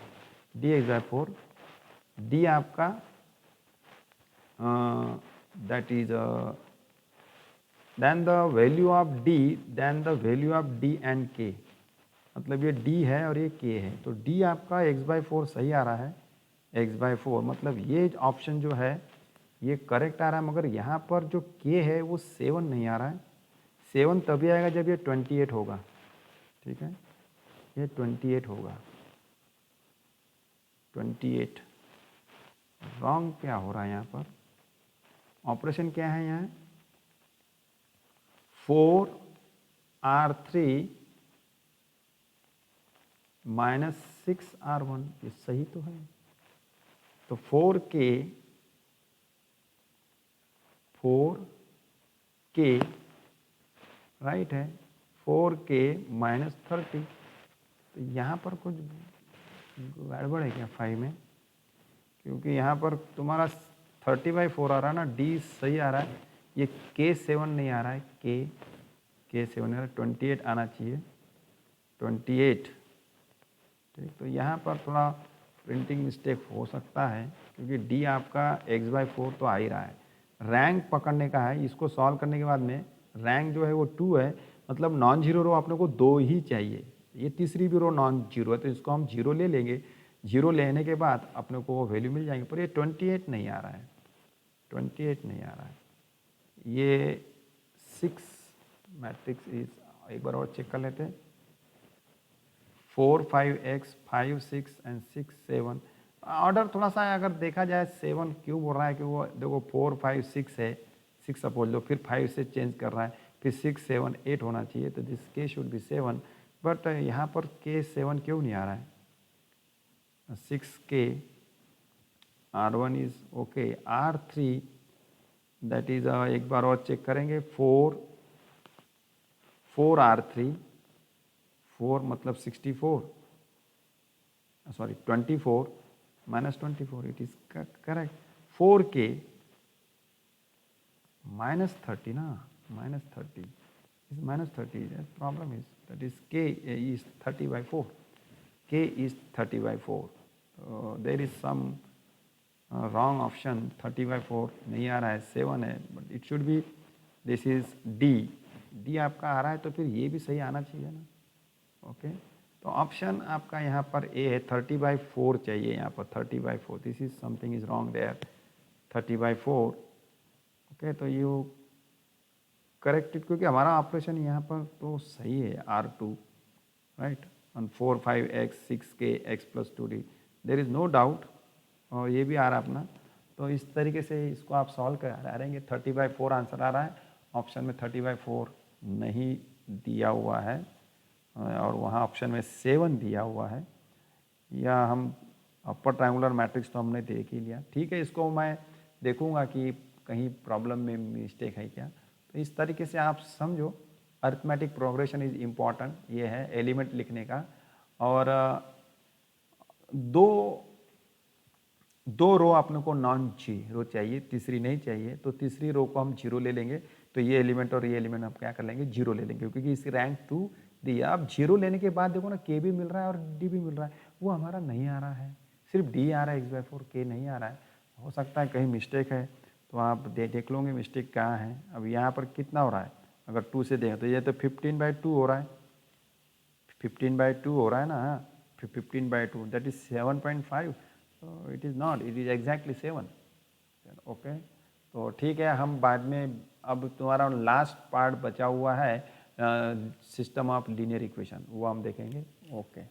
डी एक्स बाय 4, डी आपका that is then the value of D then the value of D and K, मतलब ये डी है और ये के है, तो डी आपका एक्स बाय 4 सही आ रहा है, एक्स बाय 4, मतलब ये ऑप्शन जो है ये करेक्ट आ रहा है, मगर यहाँ पर जो के है वो 7 नहीं आ रहा है। 7 तभी आएगा जब ये 28 होगा, ठीक है, ये 28 होगा, 28 रॉन्ग क्या हो रहा है यहाँ पर, ऑपरेशन क्या है यहाँ, 4R3 माइनस 6R1, ये सही तो है, तो 4K राइट है, 4K माइनस 30, तो यहाँ पर कुछ गड़बड़ है क्या 5 में, क्योंकि यहाँ पर तुम्हारा 30/4 आ रहा है ना, डी सही आ रहा है, ये K7 नहीं आ रहा है, K7 आ रहा है, 28 आना चाहिए, 28, ठीक, तो यहाँ पर थोड़ा प्रिंटिंग मिस्टेक हो सकता है, क्योंकि डी आपका x/4 तो आ ही रहा है, रैंक पकड़ने का है, इसको सॉल्व करने के बाद में रैंक जो है वो 2 है, मतलब नॉन जीरो रो अपने को 2 ही चाहिए, ये तीसरी भी रो नॉन जीरो है, तो इसको हम जीरो ले लेंगे, जीरो लेने के बाद अपने को वो वैल्यू मिल जाएंगे, पर ये 28 नहीं आ रहा है, 28 नहीं आ रहा है, ये 6 मैट्रिक्स इज, एक बार और चेक कर लेते हैं, 4 5x 5 6 एंड 6 7, ऑर्डर थोड़ा सा अगर देखा जाए 7 क्यों बोल रहा है कि वो देखो 4 5 6 है, 6 सपोज लो, फिर 5 से चेंज कर रहा है, फिर 6 7 8 होना चाहिए, तो दिस के शुड बी 7, बट यहाँ पर के 7 क्यों नहीं आ रहा है, 6K R1 is okay, R3 that is एक बार और चेक करेंगे, 4R3, 4 मतलब 64, sorry 24 minus 24, it is correct, 4K minus 30 na, minus 30 is minus 30, the problem is that is K is 30/4, K is 30/4, so there is some wrong option, 30/4 नहीं आ रहा है, 7 है, but it should be, this is D आपका आ रहा है, तो फिर ये भी सही आना चाहिए ना, ओके, तो ऑप्शन आपका यहाँ पर ए है, 30/4 चाहिए यहाँ पर, 30/4, this is something is wrong there, 30/4, okay, तो यू करेक्टेड, क्योंकि हमारा ऑपरेशन यहाँ पर तो सही है, R2 right, on 4 5x 6K x + 2D, there is no doubt, और ये भी आ रहा है अपना, तो इस तरीके से इसको आप सॉल्व करा रहेंगे, 30/4 आंसर आ रहा है, ऑप्शन में 30/4 नहीं दिया हुआ है, और वहाँ ऑप्शन में 7 दिया हुआ है, या हम अपर ट्रायंगुलर मैट्रिक्स तो हमने देख ही लिया, ठीक है, इसको मैं देखूंगा कि कहीं प्रॉब्लम में मिस्टेक है क्या, तो इस तरीके से आप समझो, अरिथमेटिक प्रोग्रेशन इज इम्पॉर्टेंट, ये है एलिमेंट लिखने का, और दो रो अपने को नॉन जीरो चाहिए, तीसरी नहीं चाहिए, तो तीसरी रो को हम जीरो ले लेंगे, तो ये एलिमेंट और ये एलिमेंट हम क्या कर लेंगे, जीरो ले लेंगे, क्योंकि इसकी रैंक 2 दिया, अब जीरो लेने के बाद देखो ना के भी मिल रहा है और डी भी मिल रहा है, वो हमारा नहीं आ रहा है, सिर्फ डी आ रहा है x/4, के नहीं आ रहा है, हो सकता है कहीं मिस्टेक है, तो आप देख लोगे मिस्टेक कहाँ है। अब यहाँ पर कितना हो रहा है, अगर 2 से देखें तो ये तो 15/2 हो रहा है, 15/2 हो रहा है ना, 15/2 दैट इज 7.5, तो it is not, it is exactly 7, okay, तो ठीक है, हम बाद में, अब तुम्हारा लास्ट पार्ट बचा हुआ है सिस्टम ऑफ लीनियर इक्वेशन, वो हम देखेंगे, ओके।